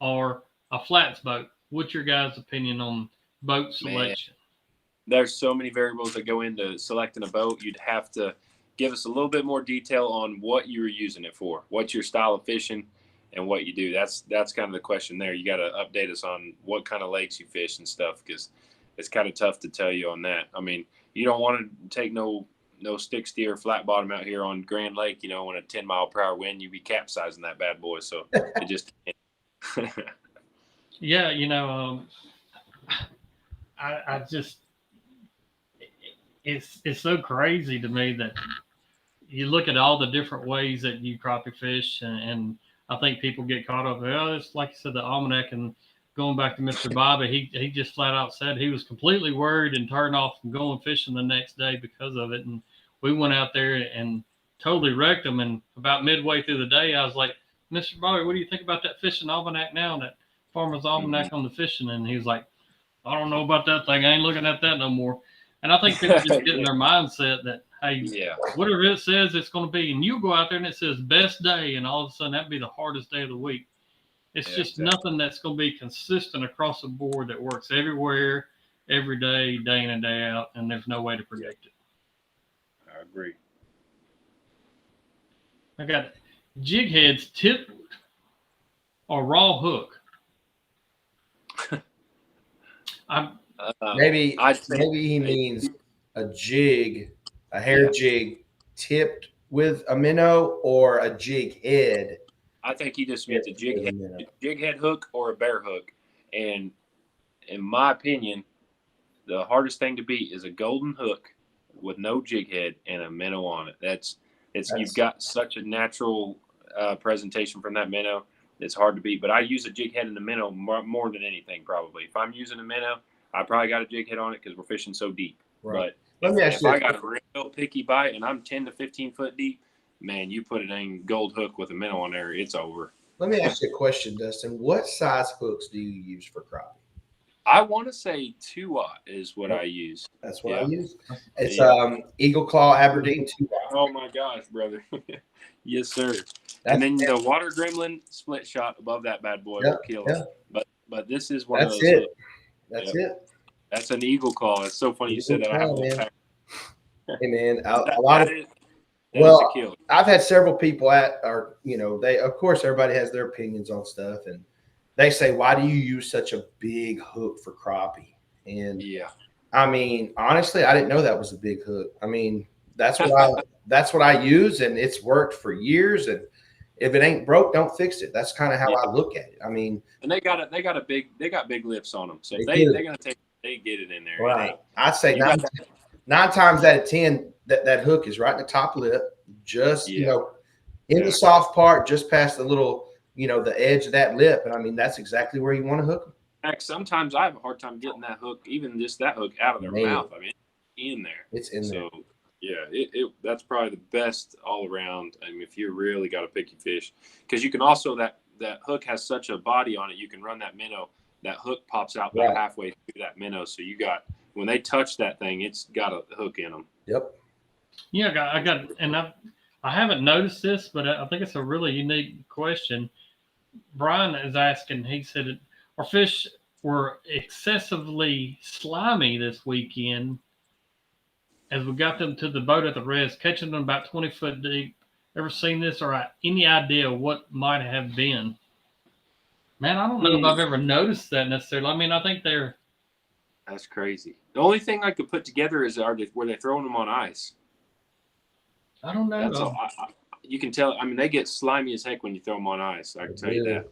or a flats boat. What's your guys' opinion on boat selection? There's so many variables that go into selecting a boat. You'd have to give us a little bit more detail on what you were using it for, what's your style of fishing, and what you do. That's kind of the question there. You got to update us on what kind of lakes you fish and stuff, because it's kind of tough to tell you on that. I mean, you don't want to take no stick steer flat bottom out here on Grand Lake, you know, when a 10-mile-per-hour wind, you'd be capsizing that bad boy. So it just yeah, you know, I just it's so crazy to me that you look at all the different ways that you crappie fish, and I think people get caught up. Well, it's like you said, the almanac, and going back to Mr. Bobby, he just flat out said he was completely worried and turned off from going fishing the next day because of it. And we went out there and totally wrecked him. And about midway through the day, I was like, Mr. Bobby, what do you think about that fishing almanac now, that Farmer's Almanac on the fishing? And he was like, I don't know about that thing. I ain't looking at that no more. And I think people just get in their mindset that, hey, whatever it says it's going to be, and you go out there and it says best day, and all of a sudden that'd be the hardest day of the week. It's just nothing that's going to be consistent across the board that works everywhere, every day, day in and day out, and there's no way to predict it. I agree. I got jig heads tipped or raw hook. Maybe he means a jig, a hair jig tipped with a minnow, or a jig head. I think he just means a jig head hook or a bear hook. And in my opinion, the hardest thing to beat is a golden hook with no jig head and a minnow on it. You've got such a natural presentation from that minnow. It's hard to beat. But I use a jig head and a minnow more than anything, probably. If I'm using a minnow, I probably got a jig head on it because we're fishing so deep. Right. But if I got a real picky bite and I'm 10 to 15 foot deep, man, you put it in gold hook with a minnow on there, it's over. Let me ask you a question, Dustin. What size hooks do you use for crappie? I want to say 2-aught is what I use. That's what I use. It's Eagle Claw Aberdeen 2-aught. Oh my gosh, brother. Yes, sir. And then the water gremlin split shot above that bad boy will kill it. But this is one of those. That's it. That's an eagle call. It's so funny you said that. I have a little pack. Hey man, That, a lot of that is well, a killer. I've had several people they of course everybody has their opinions on stuff, and they say, why do you use such a big hook for crappie? And Yeah. I mean, honestly, I didn't know that was a big hook. I mean, that's what I use, and it's worked for years. And if it ain't broke, don't fix it. That's kind of how I look at it. I mean, and they got big lips on them, so they're gonna they get it in there. right. I'd say you nine times out of 10, that hook is right in the top lip, just in the soft part, just past the little, the edge of that lip. And I mean, that's exactly where you want to hook them. Heck, sometimes I have a hard time getting that hook, even just that hook, out of their mouth. I mean, in there. It's in there. So yeah, that's probably the best all around. I mean, if you really got a picky fish, because you can also that hook has such a body on it, you can run that minnow. That hook pops out about halfway through that minnow, so you got when they touch that thing, it's got a hook in them. Yep. Yeah, I haven't noticed this, but I think it's a really unique question. Brian is asking. He said, "Our fish were excessively slimy this weekend as we got them to the boat at the rest, catching them about 20 foot deep. Ever seen this or any idea what might have been?" Man, I don't know if I've ever noticed that necessarily. I mean, I think they're. That's crazy. The only thing I could put together is were they throwing them on ice? I don't know. That's all. You can tell. I mean, they get slimy as heck when you throw them on ice. I can tell you that.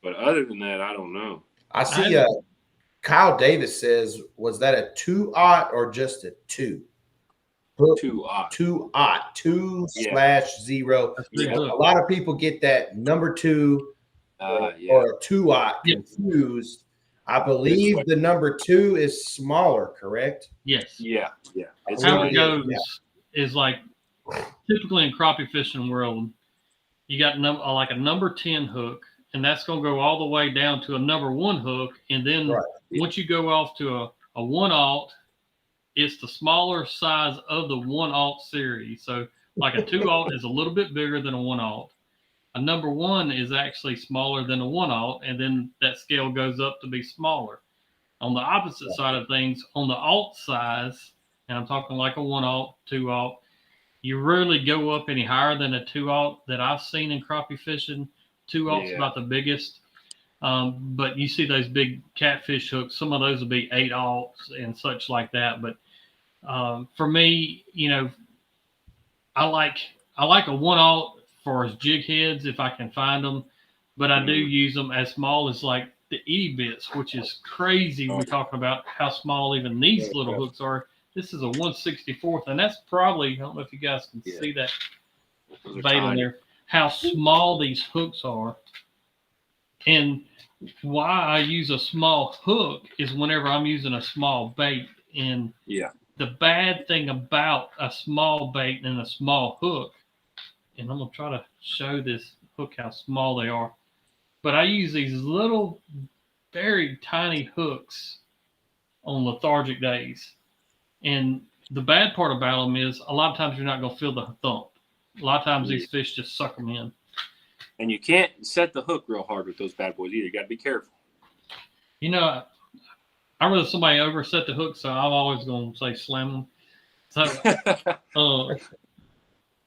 But other than that, I don't know. I see. Kyle Davis says, "Was that a 2-aught or just a 2?" 2-aught. 2-aught. 2/0. Yeah. A lot of people get that number 2 or a 2-aught confused. I believe the number 2 is smaller, correct? Yes. Yeah. How it goes is like typically in crappie fishing world, you got like a number 10 hook, and that's going to go all the way down to a number 1 hook, and then once you go off to a 1-aught, it's the smaller size of the 1-aught series. So like a 2-aught is a little bit bigger than a 1-aught. A number 1 is actually smaller than a 1-aught, and then that scale goes up to be smaller. On the opposite side of things, on the aught size, and I'm talking like a 1-aught, 2-aught, you rarely go up any higher than a 2-aught that I've seen in crappie fishing. 2-aught's about the biggest. But you see those big catfish hooks, some of those will be 8-aughts and such like that. But for me, I like a 1-aught for as jig heads if I can find them, but I do use them as small as like the itty bits, which is crazy. We're talking about how small even these little hooks are. This is a 1/64th, and that's probably, I don't know if you guys can see that bait on there, how small these hooks are. And why I use a small hook is whenever I'm using a small bait. And the bad thing about a small bait and a small hook, and I'm going to try to show this hook how small they are, but I use these little, very tiny hooks on lethargic days. And the bad part about them is a lot of times you're not going to feel the thump. A lot of times these fish just suck them in. And you can't set the hook real hard with those bad boys either. You got to be careful. I'd rather somebody overset the hook, so I'm always going to say slam them. So,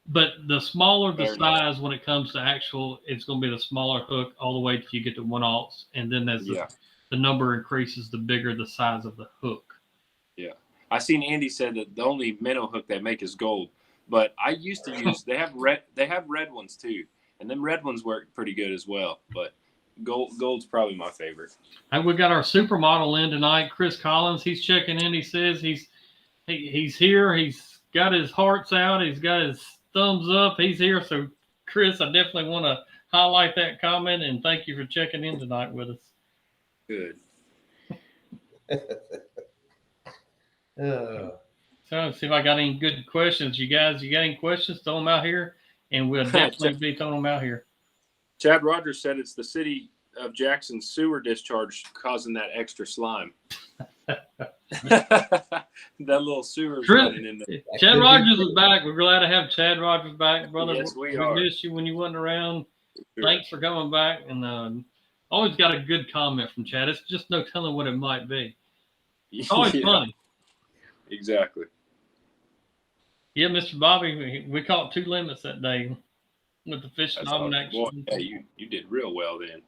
but the smaller the size when it comes to actual, it's going to be the smaller hook all the way till you get to 1-aughts. And then as the number increases, the bigger the size of the hook. Yeah. I seen Andy said that the only minnow hook they make is gold. But I used to use, they have red ones too. And them red ones work pretty good as well. But gold's probably my favorite. And we got our supermodel in tonight, Chris Collins. He's checking in. He says he's here. He's got his hearts out. He's got his thumbs up. He's here. So, Chris, I definitely want to highlight that comment and thank you for checking in tonight with us. Good. So let's see if I got any good questions. You got any questions? Throw them out here, and we'll definitely be throwing them out here. Chad Rogers said it's the city of Jackson's sewer discharge causing that extra slime. That little sewer's running in there. Chad Rogers is back. We're glad to have Chad Rogers back, brother. Yes, we missed you when you wasn't around. Sure. Thanks for coming back. And always got a good comment from Chad. It's just no telling what it might be. It's always funny. Exactly. Yeah, Mr. Bobby, we caught 2 limits that day with the fishing That's awesome. almanac. Boy, yeah, you did real well then.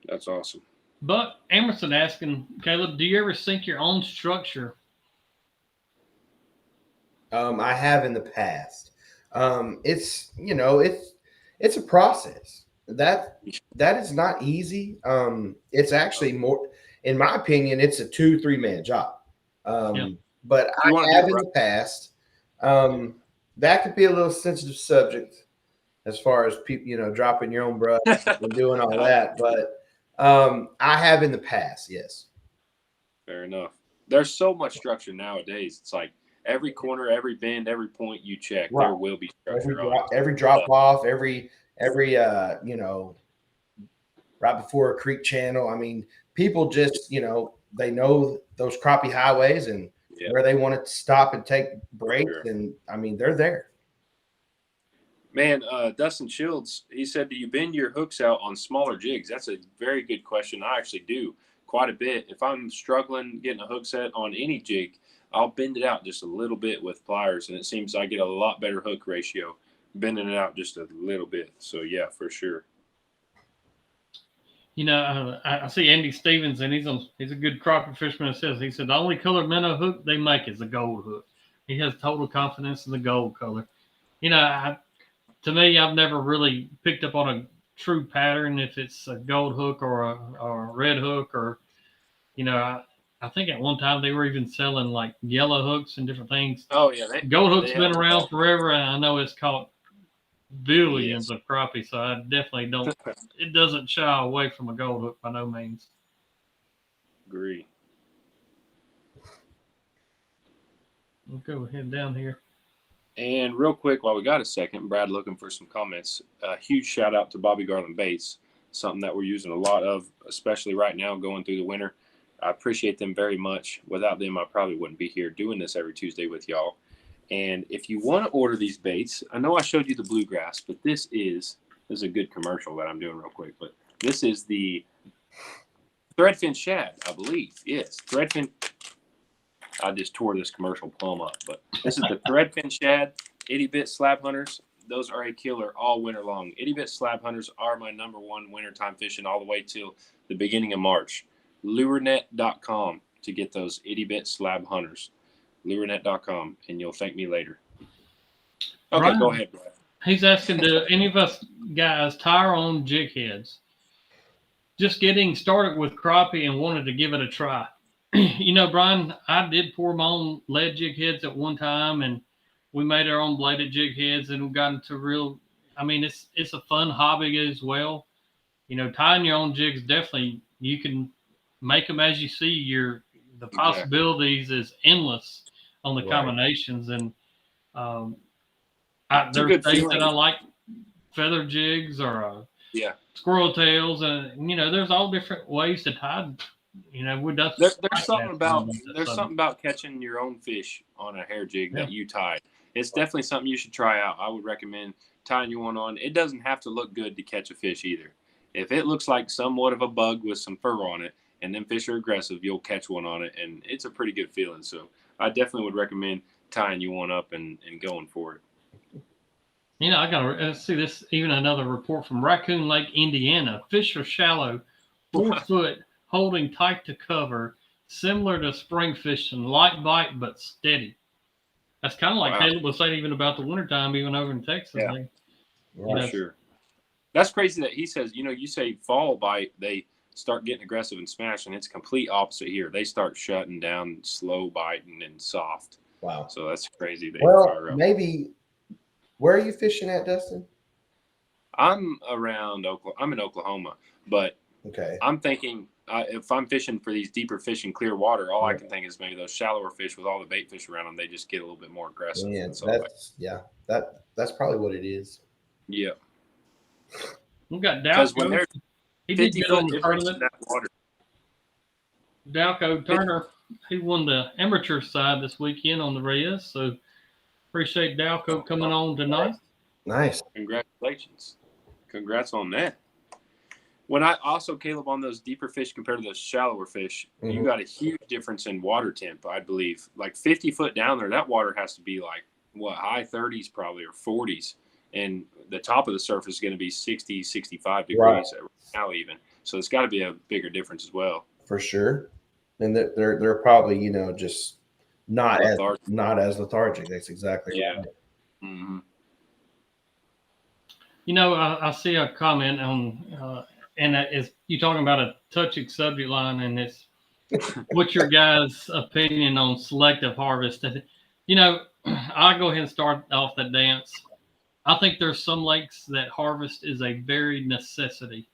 That's awesome. But Emerson asking, Caleb, do you ever sink your own structure? I have in the past. It's it's a process. That is not easy. It's actually more, in my opinion, it's a 2-3 man job. Yeah. But I have in the past. That could be a little sensitive subject as far as people, dropping your own brush and doing all that. But I have in the past, yes. Fair enough. There's so much structure nowadays. It's like every corner, every bend, every point you check, Right. there will be structure Every drop off, every right before a creek channel. I mean, people just they know those crappie highways and where they want to stop and take breaks, and I mean they're there. Man, Dustin Shields, he said, do you bend your hooks out on smaller jigs? That's a very good question. I actually do quite a bit. If I'm struggling getting a hook set on any jig, I'll bend it out just a little bit with pliers, and it seems I get a lot better hook ratio bending it out just a little bit. So, yeah, for sure. I see Andy Stevens, and he's a good crappie fisherman. He said the only colored minnow hook they make is a gold hook. He has total confidence in the gold color. To me, I've never really picked up on a true pattern if it's a gold hook or a red hook, or I think at one time they were even selling like yellow hooks and different things. Oh yeah, gold hook's been around forever, and I know it's caught billions of crappie, so I definitely don't. It doesn't shy away from a gold hook by no means. Agree. We'll go ahead down here. And real quick, while we got a second, Brad looking for some comments. A huge shout out to Bobby Garland Baits, something that we're using a lot of, especially right now going through the winter. I appreciate them very much. Without them, I probably wouldn't be here doing this every Tuesday with y'all. And if you want to order these baits, I know I showed you the bluegrass, but this is a good commercial that I'm doing real quick. But this is the threadfin shad, I believe. Yes, threadfin. I just tore this commercial plumb up, but this is the threadfin shad itty bit slab hunters. Those are a killer all winter long. Itty bit slab hunters are my #1 wintertime fishing all the way till the beginning of March. Lurenet.com to get those itty bit slab hunters. Lurenet.com, and you'll thank me later. Okay, Brian, go ahead, Brad. He's asking, do any of us guys tie our own jig heads? Just getting started with crappie and wanted to give it a try. Brian, I did pour my own lead jig heads at one time, and we made our own bladed jig heads, and we got into it's a fun hobby as well. Tying your own jigs, definitely, you can make them as you see. The possibilities is endless on the combinations, and there's days that I like feather jigs or squirrel tails, and there's all different ways to tie. There's something about catching your own fish on a hair jig that you tied. It's definitely something you should try out. I would recommend tying your one on. It doesn't have to look good to catch a fish either. If it looks like somewhat of a bug with some fur on it, and then fish are aggressive, you'll catch one on it, and it's a pretty good feeling. So I definitely would recommend tying you one up and going for it. I got to see this. Even another report from Raccoon Lake, Indiana. Fish are shallow, 4 foot, holding tight to cover, similar to spring fishing, light bite but steady. That's kind of like Caleb was saying even about the wintertime, even over in Texas. Yeah, sure. That's crazy that he says, you say fall bite, they start getting aggressive and smash, and it's complete opposite here. They start shutting down, slow biting, and soft. Wow. So that's crazy. Maybe, where are you fishing at, Dustin? I'm in Oklahoma, but I'm thinking if I'm fishing for these deeper fish in clear water, all I can think is maybe those shallower fish with all the bait fish around them, they just get a little bit more aggressive. That's probably what it is. Yeah. We've got Dalco. He did get on the part of it. Dalco Turner, he won the amateur side this weekend on the Reyes, so appreciate Dalco coming on tonight. Nice. Congratulations. Congrats on that. when I also, Caleb, on those deeper fish compared to those shallower fish, you got a huge difference in water temp, I believe. Like 50 foot down there, that water has to be like, what, high 30s probably or 40s. And the top of the surface is going to be 60, 65 degrees right now even. So it's got to be a bigger difference as well. For sure. And they're probably, you know, just not as lethargic. That's exactly right. Mm-hmm. You know, I see a comment on, and that is you talking about a touching subject line, and it's what's your guys' opinion on selective harvest? You know, I'll go ahead and start off that dance. I think there's some lakes that harvest is a very necessity.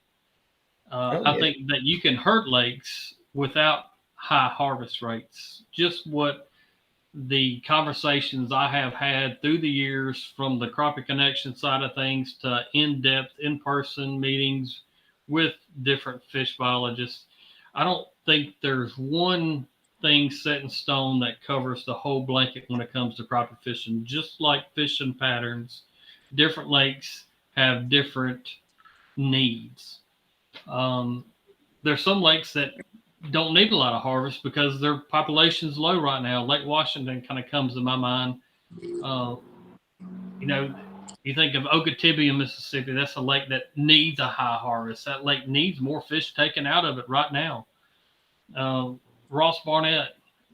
I think that you can hurt lakes without high harvest rates. Just what the conversations I have had through the years from the Crappie Connection side of things to in-depth, in-person meetings with different fish biologists. I don't think there's one thing set in stone that covers the whole blanket when it comes to crappie fishing. Just like fishing patterns, different lakes have different needs. There's some lakes that don't need a lot of harvest because their population's low right now. Lake Washington kind of comes to my mind. You know, you think of Okeechobee in Mississippi. That's a lake that needs a high harvest. That lake needs more fish taken out of it right now. Ross Barnett,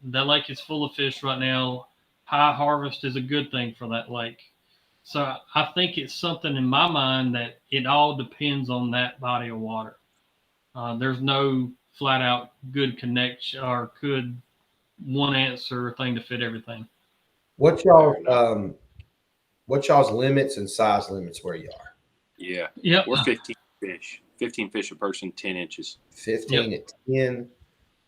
that lake is full of fish right now. High harvest is a good thing for that lake. So I think it's something in my mind that it all depends on that body of water. There's no flat out good connection or good one answer thing to fit everything. What's y'all's limits and size limits where you are? Yeah. Yep. We're 15 fish. 15 fish a person, 10 inches. 15 at 10.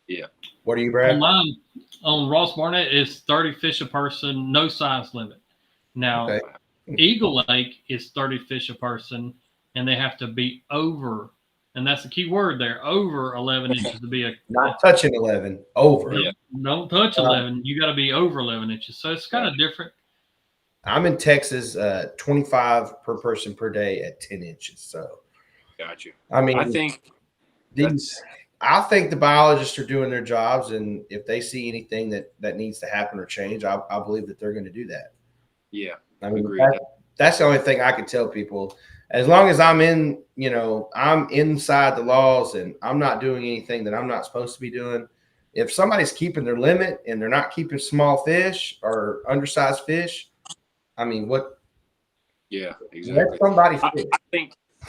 Yeah. What are you, Brad? On mine, on Ross Barnett is 30 fish a person, no size limit. Now, Eagle Lake is 30 fish a person, and they have to be over, and that's the key word there, over 11 inches to be a not touching 11, over. No, don't touch 11. You got to be over 11 inches. So it's kind of different. I'm in Texas, 25 per person per day at 10 inches. So, got you. I mean, I think the biologists are doing their jobs, and if they see anything that needs to happen or change, I believe that they're going to do that. Yeah, I mean, that's the only thing I can tell people. As long as I'm I'm inside the laws and I'm not doing anything that I'm not supposed to be doing. If somebody's keeping their limit and they're not keeping small fish or undersized fish, I mean, what? Yeah, exactly. Let somebody fish.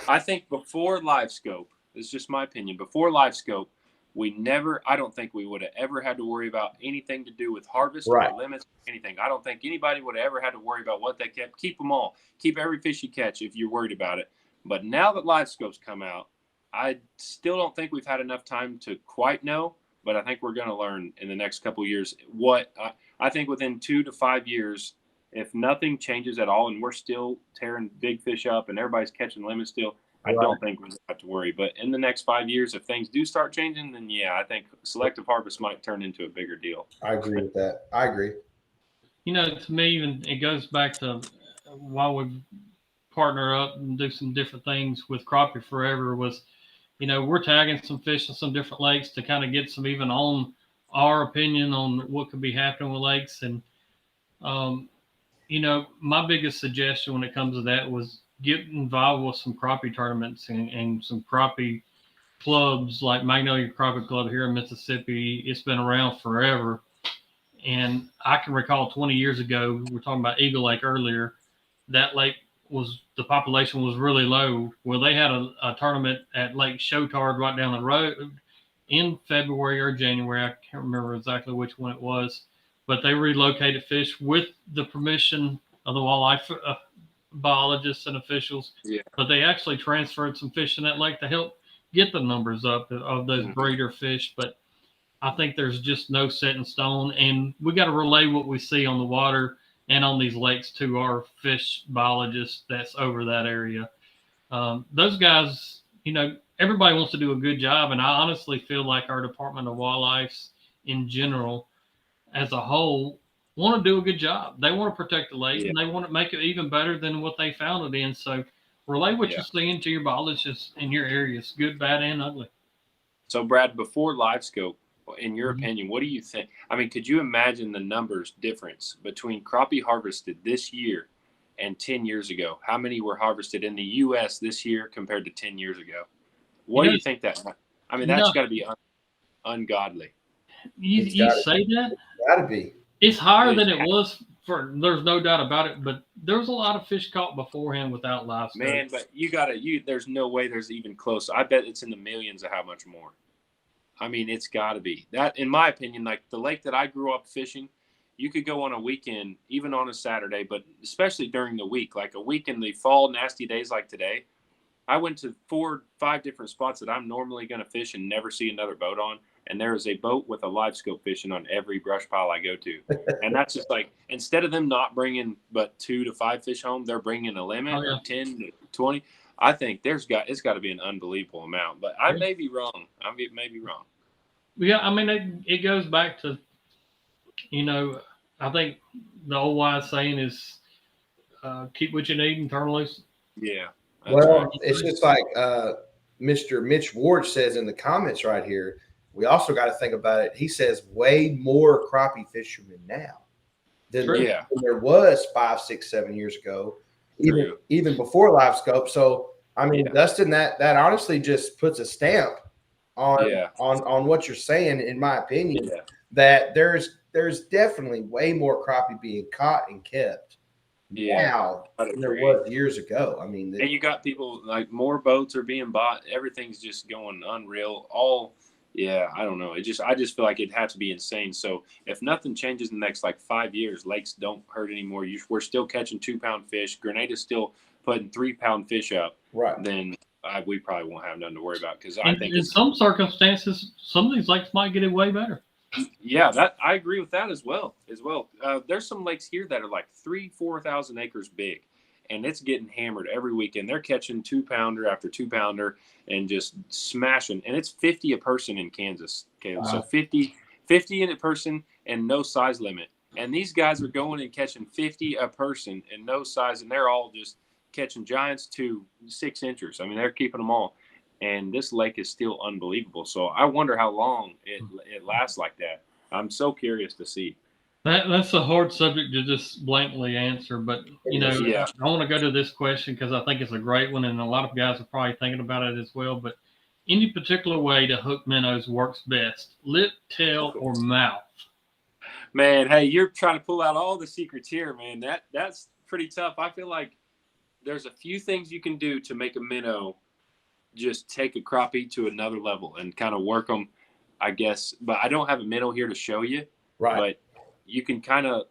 I think before live scope, this is just my opinion. Before live scope, I don't think we would have ever had to worry about anything to do with harvest or limits, anything. I don't think anybody would have ever had to worry about what they kept. Keep them all. Keep every fish you catch if you're worried about it. But now that live scopes come out, I still don't think we've had enough time to quite know, but I think we're going to learn in the next couple of years what I think within 2 to 5 years, if nothing changes at all and we're still tearing big fish up and everybody's catching limits still, I don't think we have to worry. But in the next 5 years, if things do start changing, then yeah, I think selective harvest might turn into a bigger deal. I agree with that. I agree. You know, to me, even it goes back to why we partner up and do some different things with Crappie Forever was, you know, we're tagging some fish in some different lakes to kind of get some even on our opinion on what could be happening with lakes. And, you know, my biggest suggestion when it comes to that was get involved with some crappie tournaments and some crappie clubs like Magnolia Crappie Club here in Mississippi. It's been around forever. And I can recall 20 years ago, we were talking about Eagle Lake earlier, that lake the population was really low. Well, they had a tournament at Lake Shotard right down the road in February or January. I can't remember exactly which one it was, but they relocated fish with the permission of the wildlife biologists and officials. Yeah. But they actually transferred some fish in that lake to help get the numbers up of those breeder fish. But I think there's just no set in stone, and we got to relay what we see on the water and on these lakes to our fish biologists that's over that area. Those guys, you know, everybody wants to do a good job, and I honestly feel like our Department of Wildlife in general, as a whole, want to do a good job. They want to protect the lake, and they want to make it even better than what they found it in. So Relay what Yeah. you're seeing to your biologists in your areas, good, bad, and ugly. So, Brad, before live scope, in your Mhm. opinion, what do you think? I mean, could you imagine the numbers difference between crappie harvested this year and 10 years ago? How many were harvested in the U.S. this year compared to 10 years ago? What do you think that? I mean, you that's know, got to be ungodly. It's you got say that to be. it's higher It than is, it was for. There's no doubt about it. But there was a lot of fish caught beforehand without live scope. man, but there's no way there's even close. I bet it's in the millions of how much more. I mean, it's got to be that, in my opinion. Like the lake that I grew up fishing, you could go on a weekend, even on a Saturday, but especially during the week, like a week in the fall, nasty days like today. I went to 4, 5 different spots that I'm normally going to fish and never see another boat on. And there is a boat with a live scope fishing on every brush pile I go to. And that's just like, instead of them not bringing but 2 to 5 fish home, they're bringing a limit of 10 to 20. I think it's got to be an unbelievable amount, but I may be wrong. I may be wrong. Yeah, I mean, it goes back to, I think the old wise saying is, keep what you need and turn loose. Yeah. Well, Right. it's just like Mr. Mitch Ward says in the comments right here. We also got to think about it. He says way more crappie fishermen now than there was 5, 6, 7 years ago, even before live scope. So I mean, Dustin, that honestly just puts a stamp on what you're saying, in my opinion, that there's definitely way more crappie being caught and kept now than there was years ago. I mean, and you got people like more boats are being bought. Everything's just going unreal. I don't know. I just feel like it had to be insane. So if nothing changes in the next like 5 years, lakes don't hurt anymore. We're still catching 2-pound fish. Grenada's still putting 3-pound fish up. Right. Then we probably won't have nothing to worry about, because I think in some circumstances, some of these lakes might get it way better. Yeah, that I agree with that as well. There's some lakes here that are like 3,000-4,000 acres big, and it's getting hammered every weekend. They're catching 2-pounder after 2-pounder and just smashing. And it's 50 a person in Kansas, Caleb. So 50 in a person and no size limit. And these guys are going and catching 50 a person and no size, and they're all just catching giants to 6 inchers. I mean, they're keeping them all. And this lake is still unbelievable. So I wonder how long it lasts like that. I'm so curious to see. That's a hard subject to just blankly answer, but I want to go to this question because I think it's a great one, and a lot of guys are probably thinking about it as well. But any particular way to hook minnows works best? Lip, tail, or mouth? Man, hey, you're trying to pull out all the secrets here, man. That's pretty tough. I feel like there's a few things you can do to make a minnow just take a crappie to another level and kind of work them, I guess. But I don't have a minnow here to show you. Right. But you can kind of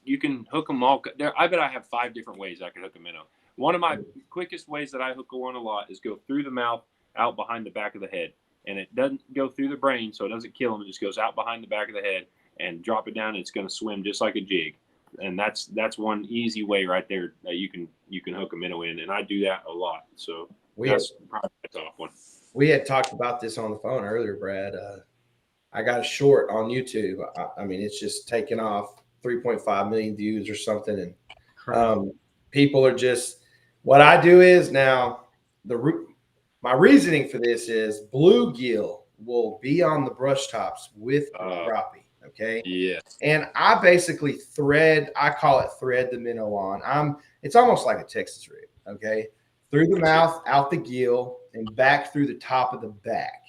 you can hook them all. I bet I have 5 different ways I can hook a minnow. One of my quickest ways that I hook one a lot is go through the mouth, out behind the back of the head. And it doesn't go through the brain, so it doesn't kill them. It just goes out behind the back of the head and drop it down, and it's going to swim just like a jig. And that's one easy way right there that you can hook a minnow in. And I do that a lot. So that's probably a tough one. We had talked about this on the phone earlier, Brad. I got a short on YouTube. I mean, it's just taken off 3.5 million views or something. And people are just, what I do is now, my reasoning for this is bluegill will be on the brush tops with crappie. Okay. Yeah. And I basically I call it thread the minnow on. It's almost like a Texas rig. Okay. Through the mouth, out the gill, and back through the top of the back.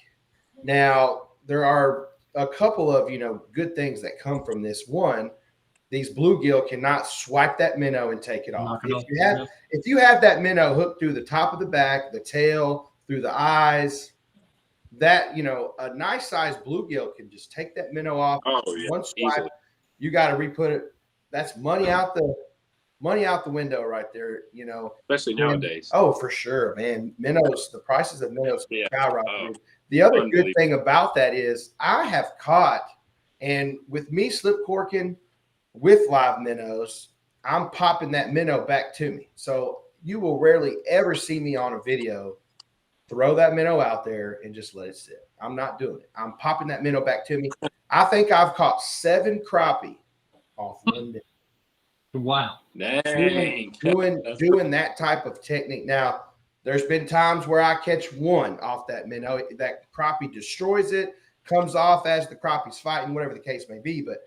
Now, there are a couple of, good things that come from this. One, these bluegill cannot swipe that minnow and take it off. If you have that minnow hooked through the top of the back, the tail, through the eyes, that, a nice sized bluegill can just take that minnow off. One swipe, easily. You got to re-put it. That's money out the window right there, Especially nowadays. Oh, for sure, man. Minnows, the prices of minnows skyrocketed. The other good thing about that is I have caught, and with me slip corking with live minnows, I'm popping that minnow back to me. So you will rarely ever see me on a video throw that minnow out there and just let it sit. I'm not doing it. I'm popping that minnow back to me. I think I've caught 7 crappie off one day. Wow. Dang. Doing that type of technique. Now, there's been times where I catch one off that minnow. That crappie destroys it, comes off as the crappie's fighting, whatever the case may be. But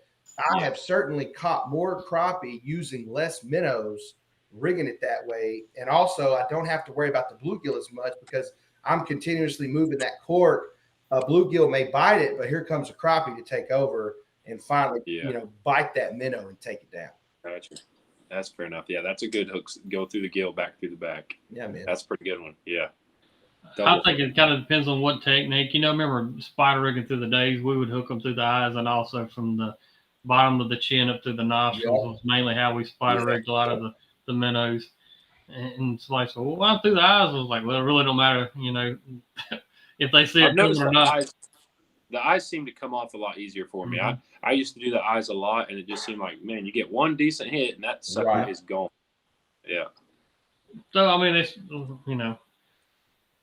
I have certainly caught more crappie using less minnows, rigging it that way. And also, I don't have to worry about the bluegill as much because I'm continuously moving that cork. A bluegill may bite it, but here comes a crappie to take over and finally, bite that minnow and take it down. Gotcha. That's fair enough. Yeah, that's a good hook. Go through the gill, back through the back. Yeah, man. That's a pretty good one. Yeah. I think it kind of depends on what technique. Remember spider rigging through the days, we would hook them through the eyes and also from the bottom of the chin up through the nostrils was mainly how we spider rigged a lot of the minnows. And somebody said, well, why through the eyes? I was like, well, it really don't matter, if they see it coming or not. The eyes seem to come off a lot easier for me. I used to do the eyes a lot, and it just seemed like, man, you get one decent hit, and that sucker is gone. Yeah. So, I mean, it's,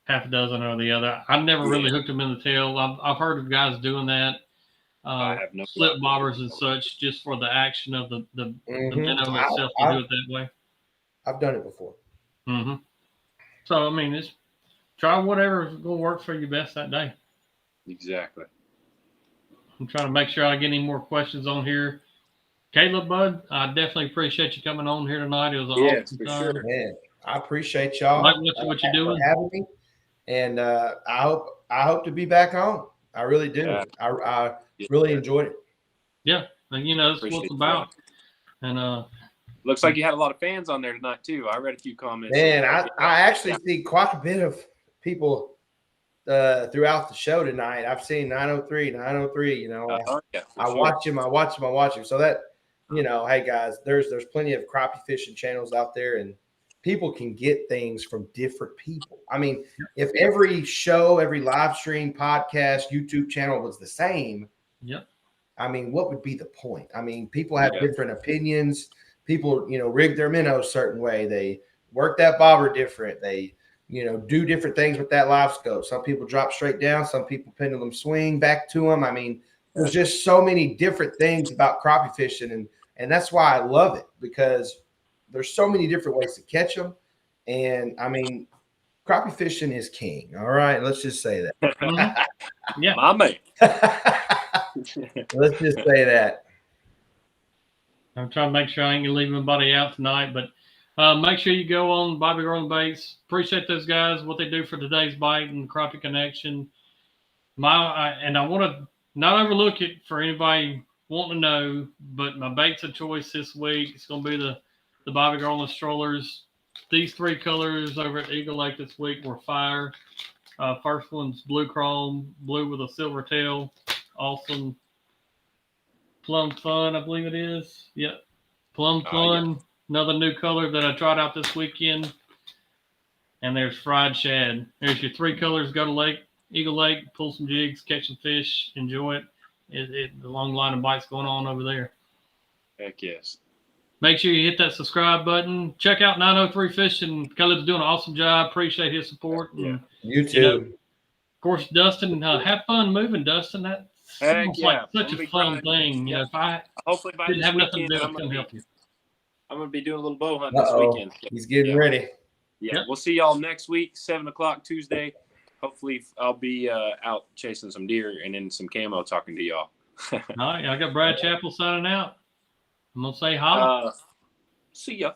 half a dozen or the other. I've never really hooked them in the tail. I've heard of guys doing that. I have no slip bobbers and such just for the action of the minnow itself to do it that way. I've done it before. So, I mean, it's try whatever's going to work for you best that day. Exactly. I'm trying to make sure I get any more questions on here. Caleb, bud, I definitely appreciate you coming on here tonight. It was an awesome time. Sure. Man, I appreciate y'all. Like what you're doing. Having me. And I hope to be back on. I really do. Yeah. I really enjoyed it. Yeah. And, that's what it's about. And looks like you had a lot of fans on there tonight, too. I read a few comments. Man, I actually see quite a bit of people throughout the show tonight. I've seen 903. I watch him. So that, hey guys, there's plenty of crappie fishing channels out there, and people can get things from different people. I mean, if every show, every live stream, podcast, YouTube channel was the same, I mean, what would be the point? I mean, people have different opinions. People, rig their minnows a certain way. They work that bobber different. They do different things with that live scope. Some people drop straight down. Some people pendulum swing back to them. I mean, there's just so many different things about crappie fishing. And that's why I love it, because there's so many different ways to catch them. And, I mean, crappie fishing is king. All right. Let's just say that. Yeah. My man. Let's just say that. I'm trying to make sure I ain't going to leave anybody out tonight, but make sure you go on Bobby Garland Baits. Appreciate those guys, what they do for today's bite and the Crappie Connection. And I want to not overlook it for anybody wanting to know, but my baits of choice this week, it's going to be the Bobby Garland Strollers. These three colors over at Eagle Lake this week were fire. First one's blue chrome, blue with a silver tail. Awesome. Plum Fun, I believe it is. Yep. Plum Fun. Yeah. Another new color that I tried out this weekend. And there's fried shad. There's your three colors. Go to Eagle Lake, pull some jigs, catch some fish, enjoy it. The long line of bites going on over there. Heck yes. Make sure you hit that subscribe button. Check out 903 Fishing. Caleb's doing an awesome job. Appreciate his support. And, you too. Of course, Dustin, have fun moving, Dustin. That seems like such a fun thing. If I hopefully by didn't have weekend, nothing to do, I can help you. I'm going to be doing a little bow hunt this weekend. He's getting ready. Yeah, we'll see y'all next week, 7 o'clock Tuesday. Hopefully, I'll be out chasing some deer and in some camo talking to y'all. All right, I got Brad Chappell signing out. I'm going to say holla. See ya.